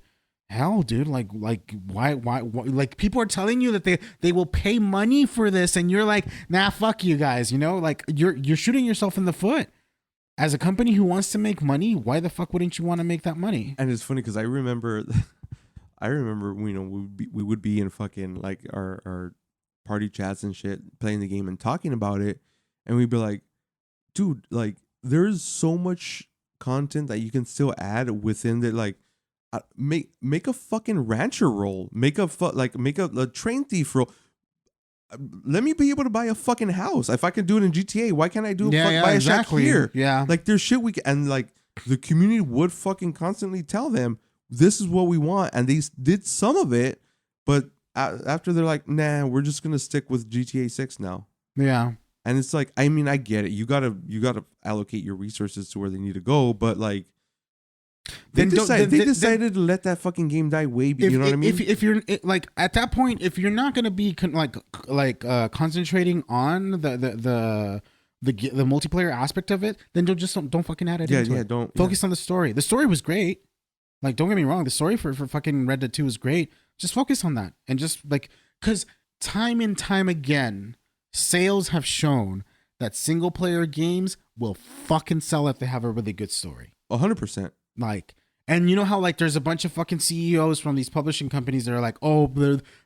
Hell, dude, like why? Like, people are telling you that they will pay money for this, and you're like, nah, fuck you guys, like you're shooting yourself in the foot. as a company who wants to make money, why the fuck wouldn't you want to make that money? And it's funny because I remember, we would be in fucking like our party chats and shit, playing the game and talking about it, and we'd be like, dude, like there's so much content that you can still add within the like. Make a fucking rancher role. Make a train thief role. Let me be able to buy a fucking house. If I can do it in GTA, why can't I buy a shack here? Yeah. Like there's shit we can, and like the community would fucking constantly tell them this is what we want, and they did some of it, but after they're like, nah, we're just gonna stick with GTA 6 now. Yeah. And it's like, I mean, I get it. You gotta allocate your resources to where they need to go, but like. They decided to let that fucking game die way. You know what I mean? If you're like at that point, if you're not gonna be concentrating on the multiplayer aspect of it, then don't fucking add it. Don't focus on the story. The story was great. Like, don't get me wrong, the story for fucking Red Dead 2 is great. Just focus on that and just like, because time and time again, sales have shown that single player games will fucking sell if they have a really good story. 100%. Like, and you know how like there's a bunch of fucking CEOs from these publishing companies that are like, oh,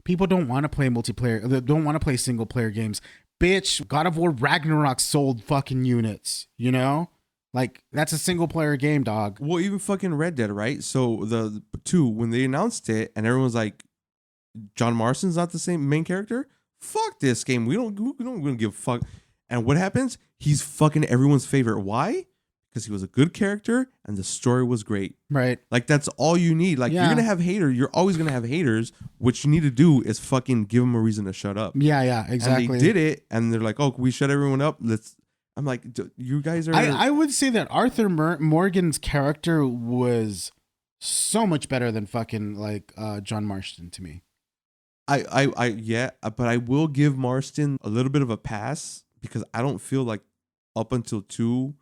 people don't want to play multiplayer, they don't want to play single player games. Bitch, God of War Ragnarok sold fucking units, you know? Like, that's a single player game, dog. Well, even fucking Red Dead, right? So the 2, when they announced it and everyone's like, John Marston's not the same main character? Fuck this game. We don't give a fuck. And what happens? He's fucking everyone's favorite. Why? Because he was a good character and the story was great. Right. Like, that's all you need. Like, you're going to have haters. You're always going to have haters. What you need to do is fucking give them a reason to shut up. Yeah, exactly. And they did it, and they're like, oh, we shut everyone up. I'm like, you guys are... I would say that Arthur Morgan's character was so much better than fucking, like, John Marston to me. Yeah, but I will give Marston a little bit of a pass because I don't feel like up until 2...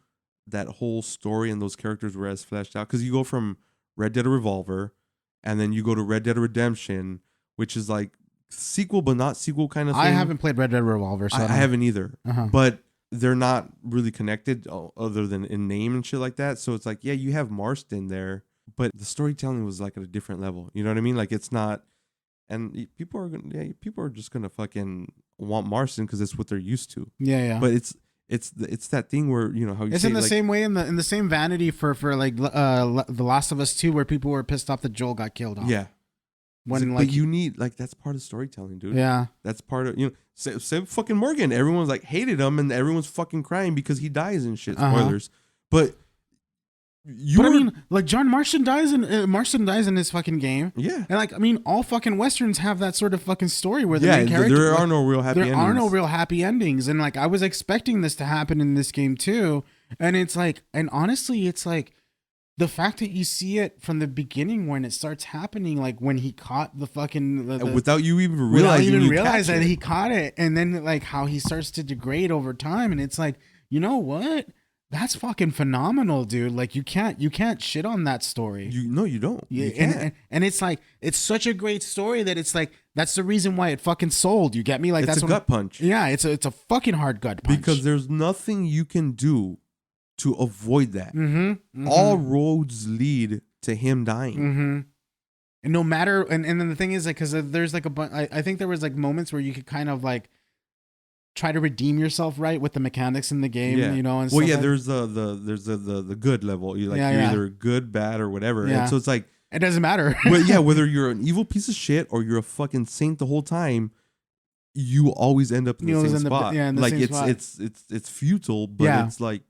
that whole story and those characters were as fleshed out, because you go from Red Dead Revolver and then you go to Red Dead Redemption, which is like sequel but not sequel kind of thing. I haven't played Red Dead Revolver, so I haven't either. But they're not really connected other than in name and shit like that. So it's like, yeah, you have Marston there, but the storytelling was like at a different level. You know what I mean? Like, it's not, and people are just gonna fucking want Marston because it's what they're used to. Yeah. But it's that thing where, you know, how you it's say, in the like, same way in the same vanity for like The Last of Us 2, where people were pissed off that Joel got killed off. Yeah. But you need, like, that's part of storytelling, dude. Yeah. That's part of, you know, say fucking Morgan. Everyone's like hated him and everyone's fucking crying because he dies and shit. Spoilers. But I mean, like, John Marston dies in his fucking game. Yeah. And like, I mean, all fucking Westerns have that sort of fucking story where the main character, there are no real happy endings. There are no real happy endings. And like, I was expecting this to happen in this game too. And it's like, and honestly, it's like the fact that you see it from the beginning when it starts happening, like when he caught the fucking without you even realize that he caught it, and then like how he starts to degrade over time, and it's like, you know what? That's fucking phenomenal, dude. Like, you can't shit on that story. You don't. You can't. And it's like, it's such a great story that it's like, that's the reason why it fucking sold. You get me? Like, it's a gut punch. Yeah, it's a fucking hard gut punch. Because there's nothing you can do to avoid that. Mm-hmm. All roads lead to him dying. Mm-hmm. And no matter, and then the thing is, like, because there's like I think there was like moments where you could kind of like try to redeem yourself, right, with the mechanics in the game, you know. And well, yeah, there's the good level. You're either good, bad, or whatever. Yeah. And so it's like, it doesn't matter. But yeah, whether you're an evil piece of shit or you're a fucking saint the whole time, you always end up in the same spot. It's futile, but it's like.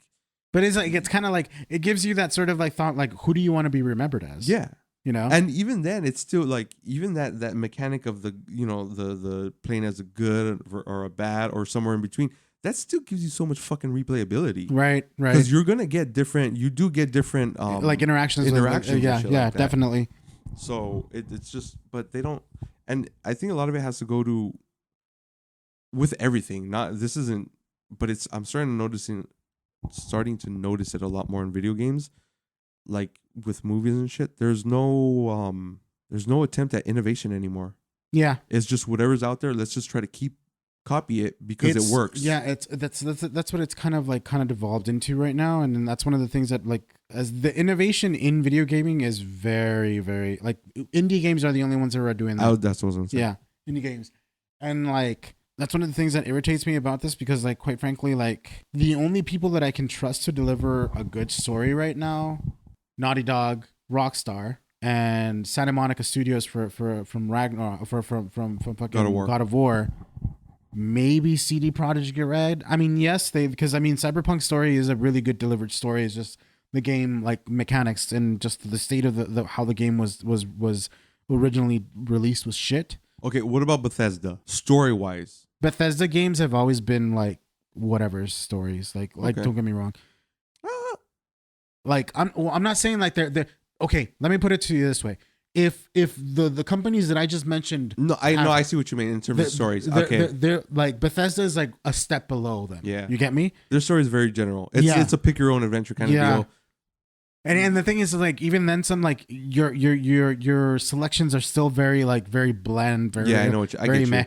But it's like, it's kind of like, it gives you that sort of like thought, like, who do you want to be remembered as? Yeah. You know? And even then, it's still like, even that mechanic of the, you know, the playing as a good or a bad or somewhere in between, that still gives you so much fucking replayability. Right. Because you're going to get different, like interactions. Yeah, definitely. So it's just, but they don't, and I think a lot of it has to go to, with everything, I'm starting to notice it a lot more in video games. Like with movies and shit, there's no attempt at innovation anymore. Yeah. It's just whatever's out there. Let's just try to keep copy it because it works. Yeah, that's what it's kind of devolved into right now, and then that's one of the things that like as the innovation in video gaming is very, very like indie games are the only ones that are doing that. That's what I was gonna say. Yeah, indie games, and like that's one of the things that irritates me about this because like quite frankly, like the only people that I can trust to deliver a good story right now, Naughty Dog, Rockstar, and Santa Monica Studios from Ragnarok from fucking God of War. Maybe CD Projekt Red. I mean, yes, because I mean, Cyberpunk's story is a really good delivered story. It's just the game like mechanics and just the state of the how the game was originally released was shit. Okay, what about Bethesda? Story wise, Bethesda games have always been like whatever stories. Like Okay. don't get me wrong. Like I'm not saying like they're okay. Let me put it to you this way. If the companies that I just mentioned, I see what you mean in terms of stories. They're like Bethesda is like a step below them. Yeah, you get me. Their story is very general. It's a pick your own adventure kind of deal. And the thing is like even then some like your selections are still very like very bland. Very, I know what I get you.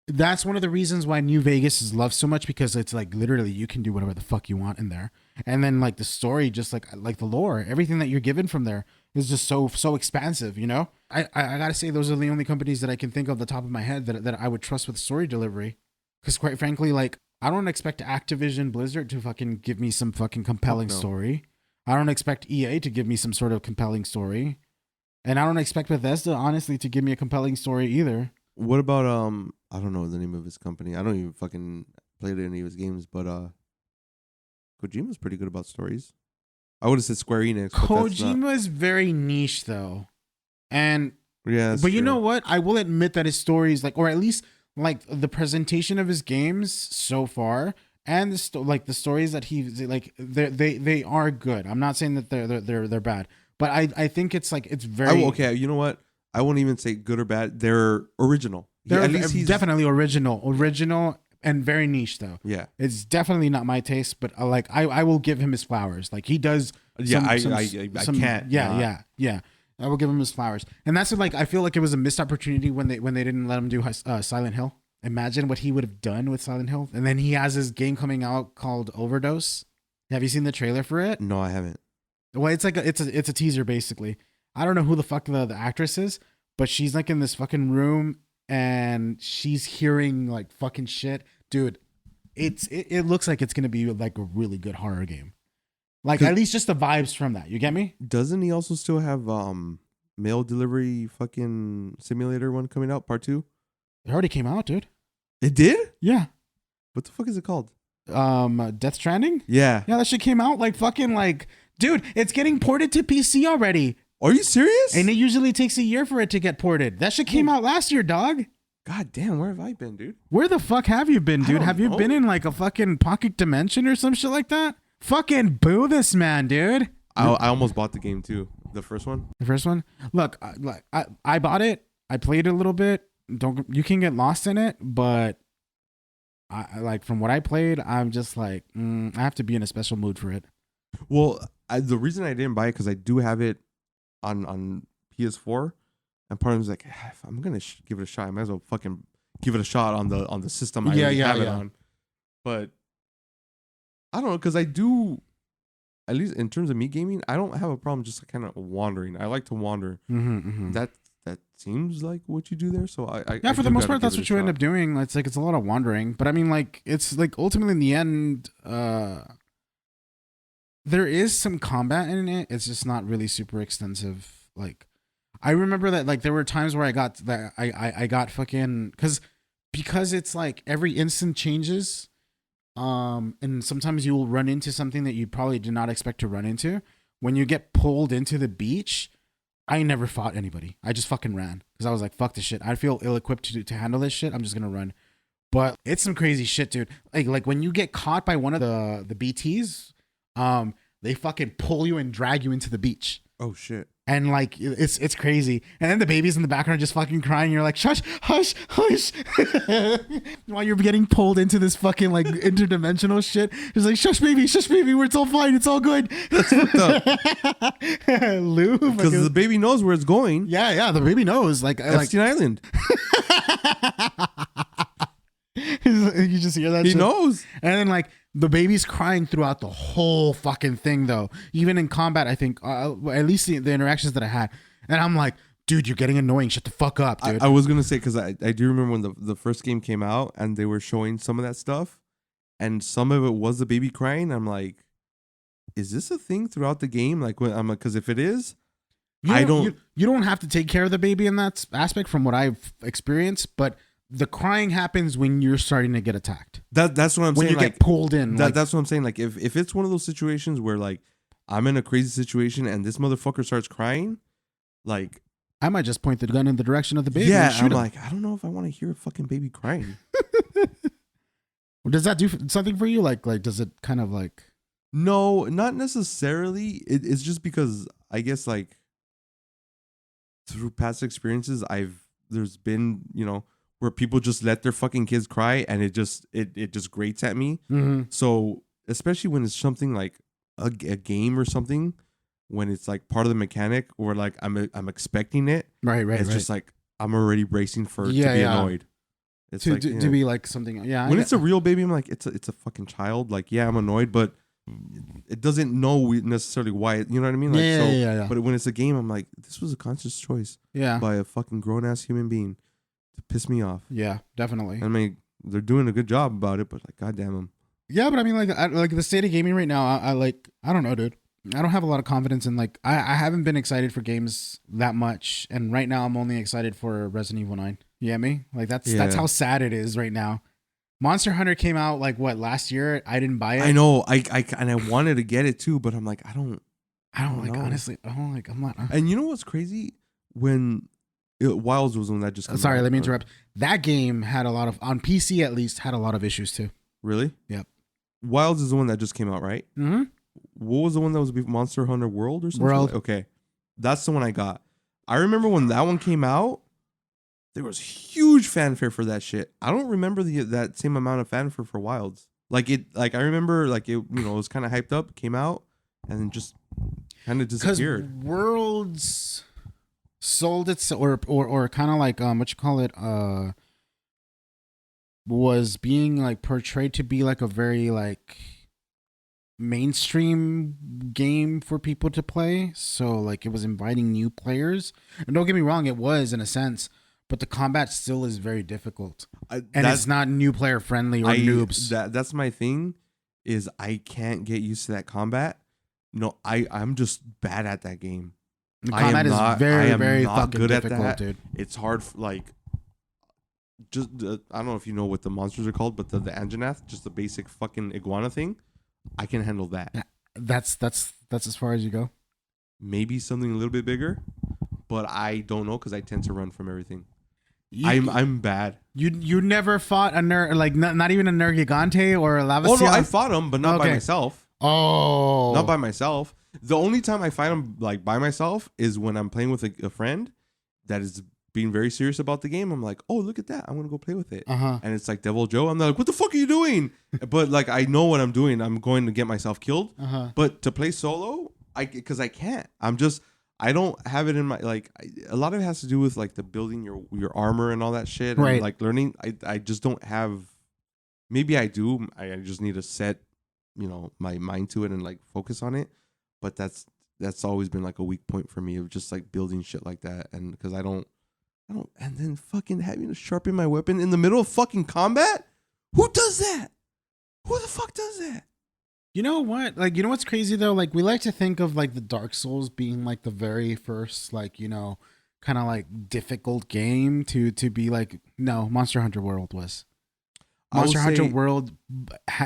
That's one of the reasons why New Vegas is loved so much because it's like literally you can do whatever the fuck you want in there, and then like the story, just like the lore, everything that you're given from there is just so expansive. You know, I gotta say those are the only companies that I can think of the top of my head that I would trust with story delivery, because quite frankly, like I don't expect Activision Blizzard to fucking give me some fucking compelling story. I don't expect EA to give me some sort of compelling story, and I don't expect Bethesda honestly to give me a compelling story either. What about I don't know the name of his company. I don't even fucking played any of his games, but Kojima's pretty good about stories. I would have said Square Enix. Kojima is very niche though, and yeah, but you know what? I will admit that his stories, like, or at least like the presentation of his games so far, and the stories that they are good. I'm not saying that they're bad, but I think it's like it's very okay. You know what? I won't even say good or bad. They're original. They're definitely original and very niche though. Yeah, it's definitely not my taste, but I will give him his flowers. Like he does. I can't. Yeah. I will give him his flowers, and that's like I feel like it was a missed opportunity when they didn't let him do Silent Hill. Imagine what he would have done with Silent Hill, and then he has his game coming out called Overdose. Have you seen the trailer for it? No, I haven't. Well, it's like it's a teaser basically. I don't know who the fuck the actress is, but she's like in this fucking room and she's hearing like fucking shit. Dude, it looks like it's going to be like a really good horror game. Like at least just the vibes from that. You get me? Doesn't he also still have mail delivery fucking simulator one coming out, part 2? It already came out, dude. It did? Yeah. What the fuck is it called? Death Stranding? Yeah. Yeah, that shit came out like fucking like, dude, it's getting ported to PC already. Are you serious? And it usually takes a year for it to get ported. That shit came out last year, dog. God damn, where have I been, dude? Where the fuck have you been, dude? Have you been in like a fucking pocket dimension or some shit like that? Fucking boo this man, dude. I almost bought the game too. The first one? The first one? Look, I bought it. I played it a little bit. You can get lost in it, but I like from what I played, I'm just like, I have to be in a special mood for it. Well, the reason I didn't buy it because I do have it on PS4, and part of me was like, if I'm gonna give it a shot, I might as well fucking give it a shot on the system I have it on. But I don't know, because I do, at least in terms of me gaming, I don't have a problem just kind of wandering. I like to wander. That seems like what you do there. So I for the most part, that's what you end up doing. It's like it's a lot of wandering, but I mean, like it's like ultimately in the end, there is some combat in it. It's just not really super extensive. Like I remember that like there were times where I got that I got fucking because it's like every instant changes. And sometimes you will run into something that you probably did not expect to run into. When you get pulled into the beach, I never fought anybody. I just fucking ran because I was like, fuck this shit. I feel ill-equipped to handle this shit. I'm just gonna run. But it's some crazy shit, dude. Like when you get caught by one of the BTs, they fucking pull you and drag you into the beach. Oh shit. And like it's crazy, and then the babies in the background just fucking crying. You're like, shush, hush, hush, while you're getting pulled into this fucking like interdimensional shit. It's like, shush, baby, where it's all fine, it's all good. That's fucked up. Lou, because the baby knows where it's going. Yeah, the baby knows. Like Epstein Island. You just hear that He shit? knows. And then like the baby's crying throughout the whole fucking thing though. Even in combat, I think at least the interactions that I had. And I'm like, dude, you're getting annoying. Shut the fuck up, dude. I was gonna say because I do remember when the first game came out and they were showing some of that stuff, and some of it was the baby crying. I'm like, is this a thing throughout the game? Like, when I'm like, because if it is, You don't have to take care of the baby in that aspect from what I've experienced, but the crying happens when you're starting to get attacked. That's what I'm when saying. When you get pulled in. That's what I'm saying. Like if it's one of those situations where like I'm in a crazy situation and this motherfucker starts crying, like I might just point the gun in the direction of the baby. Yeah, and shoot I'm him. like, I don't know if I want to hear a fucking baby crying. Does that do something for you? Like does it kind of like? No, not necessarily. It's just because I guess like through past experiences, there's been where people just let their fucking kids cry and it just grates at me. Mm-hmm. So especially when it's something like a game or something, when it's like part of the mechanic or like I'm expecting it. Right. It's just like I'm already bracing to be annoyed. It's to be like something. Yeah. When it's a real baby, I'm like, it's a fucking child. Like, yeah, I'm annoyed, but it doesn't know necessarily why. You know what I mean? Like, yeah. But when it's a game, I'm like, this was a conscious choice. Yeah. By a fucking grown ass human being to piss me off. Yeah, definitely. I mean, they're doing a good job about it, but like, goddamn them. Yeah, but I mean, like the state of gaming right now, I don't know, dude. I don't have a lot of confidence in like I haven't been excited for games that much, and right now I'm only excited for Resident Evil 9. You get me? Like that's how sad it is right now. Monster Hunter came out like what last year? I didn't buy it. I know. I wanted to get it too, but I'm like, I don't like know. Honestly. I don't like. I'm not. And you know what's crazy? When Wilds was when that just. Sorry, let me interrupt. That game had a lot of on PC at least had a lot of issues too. Really? Yep. Wilds is the one that just came out, right? Mm-hmm. What was the one that was Monster Hunter World or something? World. Okay, that's the one I got. I remember when that one came out, there was huge fanfare for that shit. I don't remember that same amount of fanfare for Wilds. Like I remember like it was kind of hyped up, came out, and then just kind of disappeared. Because Worlds sold its or kind of like what you call it was being like portrayed to be like a very like mainstream game for people to play, so like it was inviting new players, and don't get me wrong, it was in a sense, but the combat still is very difficult, and it's not new player friendly or noobs. That's my thing, is I can't get used to that combat. No, I'm just bad at that game. The combat is very fucking good difficult, at that. dude. It's hard, like just I don't know if you know what the monsters are called, but the Anjanath, just the basic fucking iguana thing. I can handle that. That's as far as you go. Maybe something a little bit bigger, but I don't know because I tend to run from everything. I'm bad. You never fought a like not even a Nergigante or a Lavasia? Oh no, I fought him, but not by myself. Oh, not by myself. The only time I fight him like by myself is when I'm playing with a friend that is being very serious about the game. I'm like, oh, look at that. I'm going to go play with it. And it's like Devil Joe. I'm like, what the fuck are you doing? But like, I know what I'm doing. I'm going to get myself killed. But to play solo, because I can't. I don't have it in my, like, a lot of it has to do with like the building your armor and all that shit. Right. And like learning. I just don't have, maybe I do. I just need to set, my mind to it and like focus on it. But that's always been like a weak point for me of just like building shit like that. And because I don't, and then fucking having to sharpen my weapon in the middle of fucking combat? Who does that? Who the fuck does that? You know what? Like, you know what's crazy though? Like, we like to think of like the Dark Souls being like the very first, like, kind of like difficult game to be like, no, Monster Hunter World was. Monster Hunter World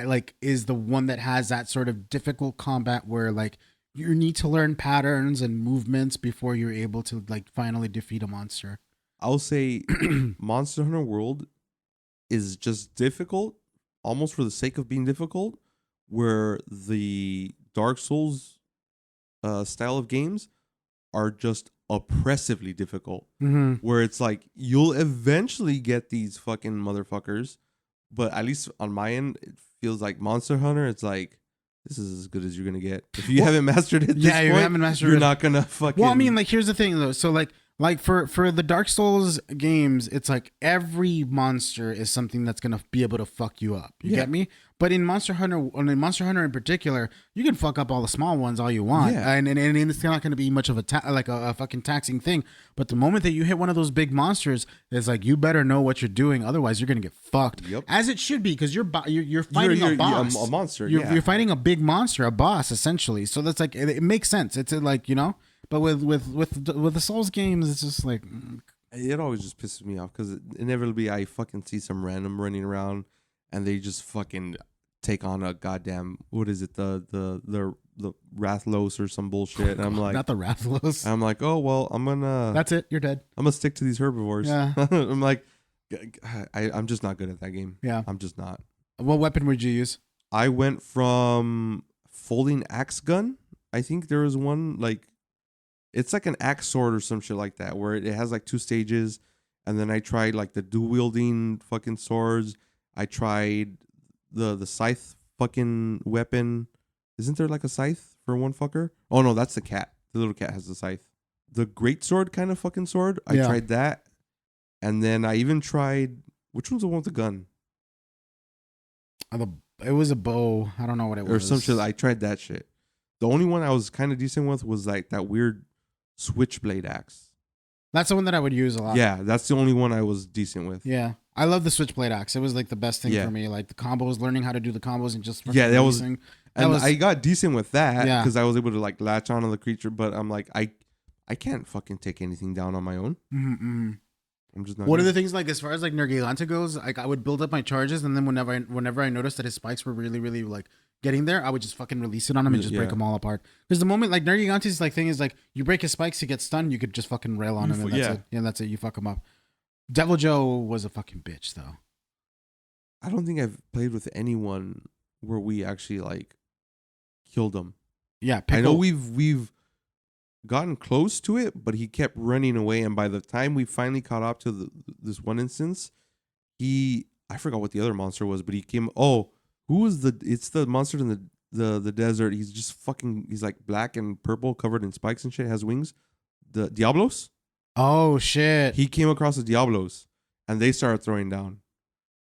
like is the one that has that sort of difficult combat where like you need to learn patterns and movements before you're able to like finally defeat a monster. I'll say Monster Hunter World is just difficult, almost for the sake of being difficult, where the Dark Souls style of games are just oppressively difficult. Where it's like, you'll eventually get these fucking motherfuckers, but at least on my end, it feels like Monster Hunter, it's like, this is as good as you're going to get. If you haven't mastered it at this point, you're not going to fucking... Well, I mean, like, here's the thing, though. So, like, Like for the Dark Souls games, it's like every monster is something that's gonna be able to fuck you up. You Yeah. get me? But in Monster Hunter, in particular, you can fuck up all the small ones all you want, Yeah. and it's not gonna be much of a fucking taxing thing. But the moment that you hit one of those big monsters, it's like you better know what you're doing, otherwise you're gonna get fucked. Yep. As it should be, because you're fighting a boss, a monster. You're fighting a big monster, a boss essentially. So that's like it makes sense. It's like But with the Souls games, it's just like It always just pisses me off because inevitably I fucking see some random running around and they just fucking take on a goddamn, what is it, the Rathlos or some bullshit. And I'm like, not the Rathlos. I'm like, oh well, That's it. You're dead. I'm gonna stick to these herbivores. Yeah. I'm like, I'm just not good at that game. Yeah. I'm just not. What weapon would you use? I went from folding axe gun. I think there was one like, it's like an axe sword or some shit like that, where it has like 2 stages. And then I tried like the dual wielding fucking swords. I tried the scythe fucking weapon. Isn't there like a scythe for one fucker? Oh no, that's the cat. The little cat has the scythe. The great sword kind of fucking sword. I tried that. And then I even tried, which one's the one with the gun? It was a bow. I don't know what it was. Or some shit. I tried that shit. The only one I was kind of decent with was like that weird switchblade axe. That's the one that I would use a lot. Yeah, that's the only one I was decent with. Yeah. I love the switchblade axe. It was like the best thing for me. Like the combos, learning how to do the combos and just that was. releasing. And I got decent with that Yeah. because I was able to like latch onto the creature. But I'm like, I can't fucking take anything down on my own. Mm-hmm. I'm just not. One of the things, like as far as like Nergigante goes, like I would build up my charges, and then whenever I noticed that his spikes were really, really like getting there, I would just fucking release it on him and just break them all apart. Because the moment like Nergigante's like thing is like you break his spikes, he gets stunned, you could just fucking rail on him, and that's it. Yeah, that's it. You fuck him up. Devil Joe was a fucking bitch though. I don't think I've played with anyone where we actually like killed him. Yeah, I know we've gotten close to it, but he kept running away. And by the time we finally caught up to this one instance, I forgot what the other monster was, but he came. Oh, who was it's the monster in the desert. He's just fucking. He's like black and purple, covered in spikes and shit. Has wings. The Diablos. Oh shit! He came across the Diablos, and they started throwing down,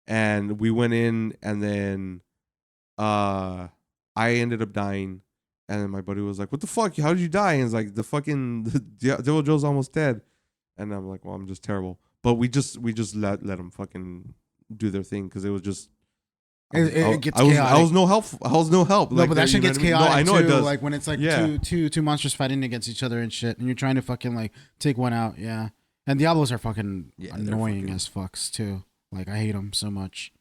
and we went in, and then, I ended up dying. And then my buddy was like, "What the fuck? How did you die?" And it's like, the Devil Joe's almost dead. And I'm like, "Well, I'm just terrible." But we just let them fucking do their thing because it was just. It gets chaotic. I was no help. No, like, but that shit gets chaotic. No, I know too. it does. Like when it's like two monsters fighting against each other and shit, and you're trying to fucking like take one out. Yeah, and Diablos are fucking annoying as fucks too. Like I hate them so much.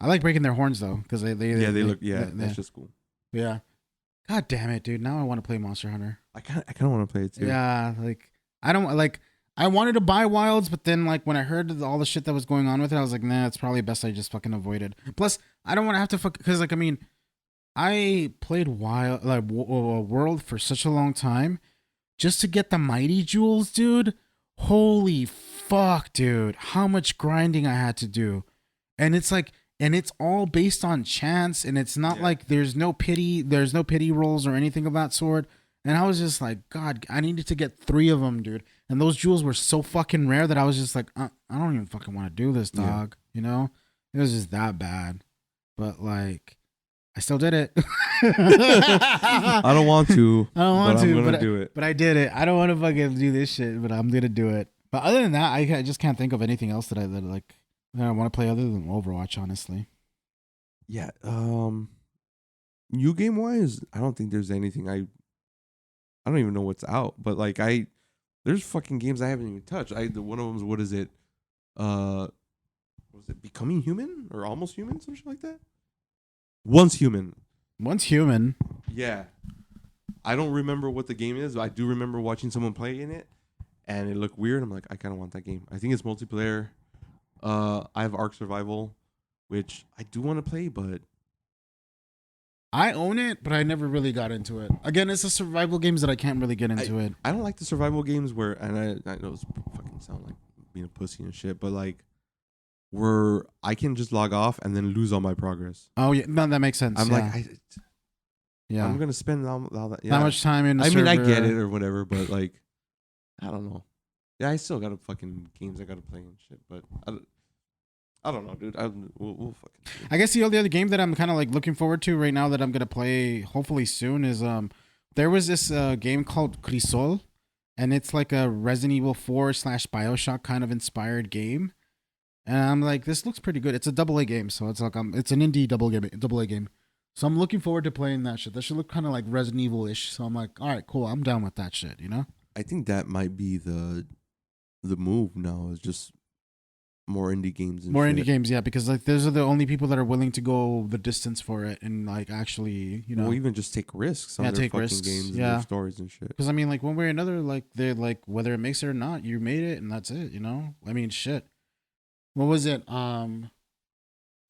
I like breaking their horns though because they look that's just cool. Yeah. God damn it, dude! Now I want to play Monster Hunter. I kind of want to play it too. Yeah, like I don't like. I wanted to buy Wilds, but then like when I heard all the shit that was going on with it, I was like, nah, it's probably best I just fucking avoided. Plus, I don't want to have to because like I mean, I played World for such a long time just to get the mighty jewels, dude. Holy fuck, dude! How much grinding I had to do, and it's like. And it's all based on chance, and it's not like there's no pity rolls or anything of that sort. And I was just like, God, I needed to get 3 of them, dude. And those jewels were so fucking rare that I was just like, I don't even fucking want to do this, dog. You know, it was just that bad. But like, I still did it. I don't want to. I don't want to, I'm gonna do it. But I did it. I don't want to fucking do this shit, but I'm gonna do it. But other than that, I just can't think of anything else that I want to play other than Overwatch, honestly. Yeah. New game wise, I don't think there's anything I don't even know what's out. But like there's fucking games I haven't even touched. One of them's what is it? Was it Becoming Human or Almost Human, something like that? Once Human. Yeah. I don't remember what the game is, but I do remember watching someone play in it, and it looked weird. I'm like, I kind of want that game. I think it's multiplayer. I have Ark Survival, which I do want to play, but I own it, but I never really got into it. Again, it's a survival games that I can't really get into it. I don't like the survival games where, and I know it's fucking sound like being a pussy and shit, but like where I can just log off and then lose all my progress. Oh yeah, no, that makes sense. I'm like, yeah, I'm gonna spend all that. Yeah. That much time in. I mean, I get it or whatever, but like, I don't know. Yeah, I still got fucking games I gotta play and shit, but I don't know, dude. We'll fucking see. I guess the only other game that I'm kind of like looking forward to right now that I'm gonna play hopefully soon is there was this game called Crisol, and it's like a Resident Evil 4 slash Bioshock kind of inspired game. And I'm like, this looks pretty good. It's a double A game, so it's like it's an indie double A game. So I'm looking forward to playing that shit. That should look kind of like Resident Evil ish. So I'm like, all right, cool. I'm down with that shit. You know? I think that might be the move now. Is just more indie games. And More shit. indie games, yeah, because like those are the only people that are willing to go the distance for it and like actually, you know, Well, even just take risks on Yeah, their take fucking risks, games and yeah. their stories and shit. because I mean, like one way or another, like they're like whether it makes it or not, you made it and that's it. You know? I mean, shit. What was it?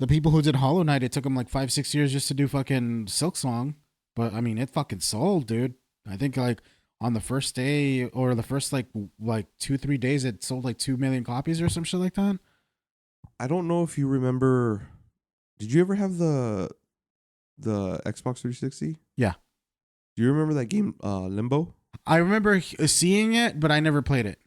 The people who did Hollow Knight, it took them like 5-6 years just to do fucking Silk Song, but I mean, it fucking sold, dude. I think like on the first day or the first like 2-3 days, it sold like 2 million copies or some shit like that. I don't know if you remember. Did you ever have the Xbox 360? Yeah. Do you remember that game Limbo? I remember seeing it, but I never played it.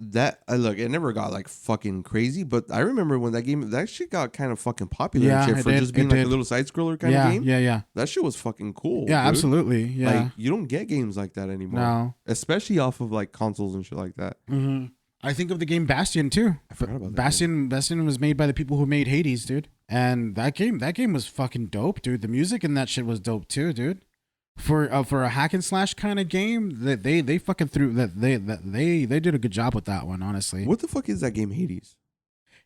That look, it never got like fucking crazy, but I remember when that shit got kind of fucking popular Yeah, and shit it for did, just being it like did. a little side scroller kind Yeah, of game. yeah. That shit was fucking cool. Yeah, dude. absolutely. Yeah. Like you don't get games like that anymore. No. Especially off of like consoles and shit like that. Mm-hmm. I think of the game Bastion too. I forgot about that. Bastion was made by the people who made Hades, dude. And that game was fucking dope, dude. The music in that shit was dope too, dude. For a hack and slash kind of game, that they fucking threw they did a good job with that one, honestly. What the fuck is that game, Hades?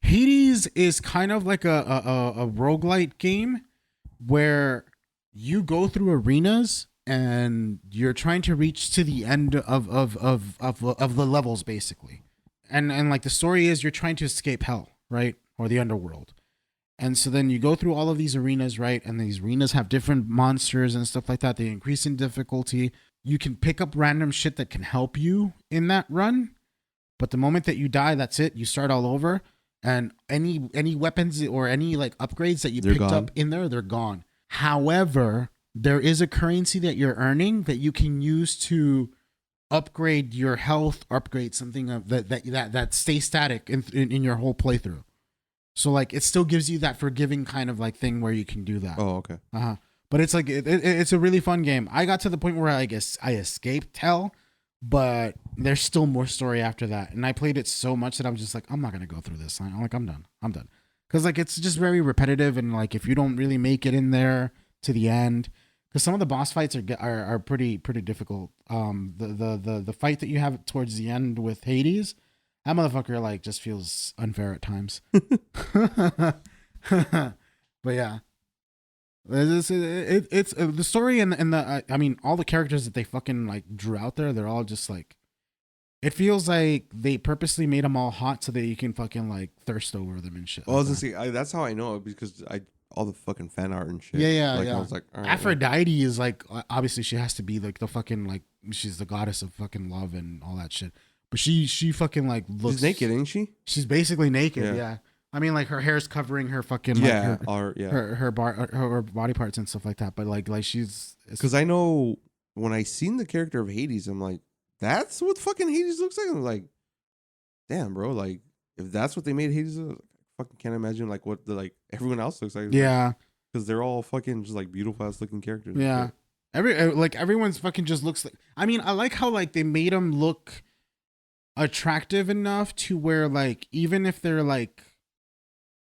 Hades is kind of like a roguelite game where you go through arenas and you're trying to reach to the end of the levels basically. And like the story is you're trying to escape hell, right? Or the underworld. And so then you go through all of these arenas, right? And these arenas have different monsters and stuff like that. They increase in difficulty. You can pick up random shit that can help you in that run. But the moment that you die, that's it. You start all over. And any weapons or any like upgrades that you They're picked gone. up in there, they're gone. However, there is a currency that you're earning that you can use to upgrade your health, upgrade something of that stays static in your whole playthrough. So like it still gives you that forgiving kind of like thing where you can do that. Oh, okay. But it's like it's a really fun game. I got to the point where I guess I escaped hell, but there's still more story after that. And I played it so much that I'm just like, I'm not gonna go through this. I'm done. Because like it's just very repetitive, and like if you don't really make it in there to the end, because some of the boss fights are pretty difficult. The fight that you have towards the end with Hades, that motherfucker like just feels unfair at times. But yeah, it's the story and the I mean all the characters that they fucking like drew out there, they're all just like, it feels like they purposely made them all hot so that you can fucking like thirst over them and shit. Well, I was like gonna say that's how I know it, because all the fucking fan art and shit. Yeah. I was like, all right, Aphrodite is like obviously she has to be like the fucking like she's the goddess of fucking love and all that shit. But she fucking like looks she's naked, ain't she? She's basically naked. Yeah. Yeah. I mean, like her hair's covering her fucking Yeah, her body parts and stuff like that. But like she's because I know when I seen the character of Hades, I'm like, that's what fucking Hades looks like. I'm like, damn, bro, like if that's what they made Hades, I fucking can't imagine like what the like everyone else looks like. Yeah, because they're all fucking just like beautiful ass looking characters. Yeah, everyone's fucking just looks like. I mean, I like how like they made them look attractive enough to where like even if they're like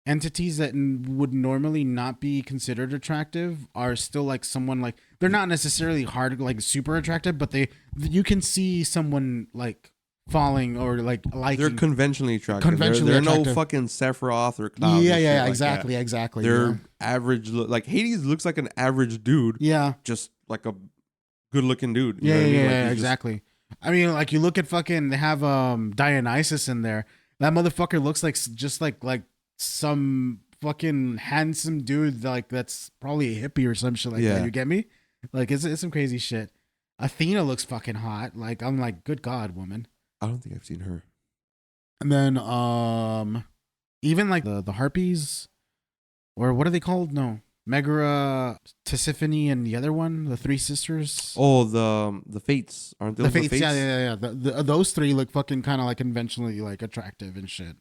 entities that would normally not be considered attractive are still like someone like they're not necessarily hard like super attractive, but you can see someone like falling or like they're conventionally attractive. They're no fucking Sephiroth or Cloud. Yeah, like exactly. They're average. Like Hades looks like an average dude. Yeah, just like a good looking dude. You know what I mean? Like, exactly. I mean, like you look at fucking they have Dionysus in there. That motherfucker looks like just like some fucking handsome dude like that's probably a hippie or some shit like that. You get me? Like it's some crazy shit. Athena looks fucking hot. Like I'm like, good God, woman. I don't think I've seen her. And then even like the harpies, or what are they called? No, Megara, Tisiphone, and the other one, the three sisters. Oh, the Fates, aren't those The the Fates, Fates? yeah. Those three look fucking kind of like conventionally like attractive and shit.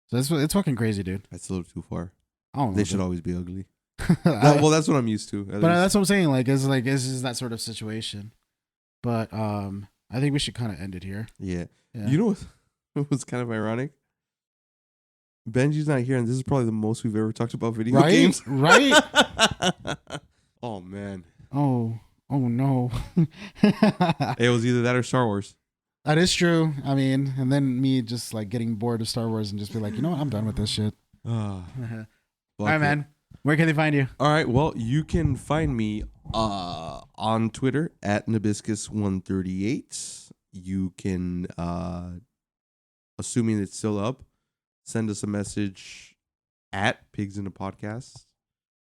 So it's fucking crazy, dude. That's a little too far. I don't know. They should always be ugly. I- Well, that's what I'm used to. At but least. that's what I'm saying. Like, is that sort of situation. But I think we should kind of end it here. Yeah. Yeah. You know what was kind of ironic? Benji's not here, and this is probably the most we've ever talked about video Right? games. Right? Oh man, Oh no. it was either that or Star Wars. That is true. I mean, and then me just like getting bored of Star Wars and just be like, you know what? I'm done with this shit. Ah, All right, man. Where can they find you? All right. Well, you can find me on Twitter at Nabiscus138. You can, assuming it's still up, send us a message at Pigs in a Podcast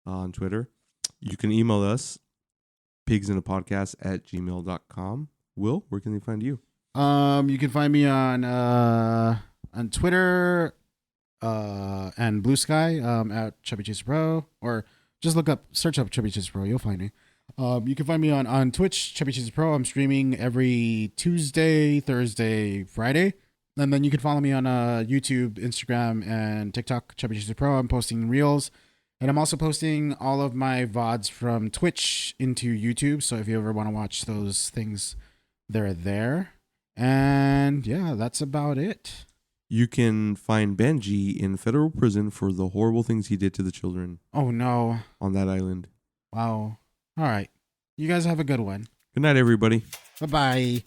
on Twitter. You can email us pigsinapodcast@gmail.com. Will, where can they find you? You can find me on Twitter and Blue Sky at Chubby Chaser Pro, or just search up Chubby Chaser Pro. You'll find me. You can find me on Twitch, Chubby Chaser Pro. I'm streaming every Tuesday, Thursday, Friday. And then you can follow me on YouTube, Instagram, and TikTok, Chubby Chaser Pro. I'm posting reels. And I'm also posting all of my VODs from Twitch into YouTube. So if you ever want to watch those things, they're there. And yeah, that's about it. You can find Benji in federal prison for the horrible things he did to the children Oh, no. on that island. Wow. All right. You guys have a good one. Good night, everybody. Bye-bye.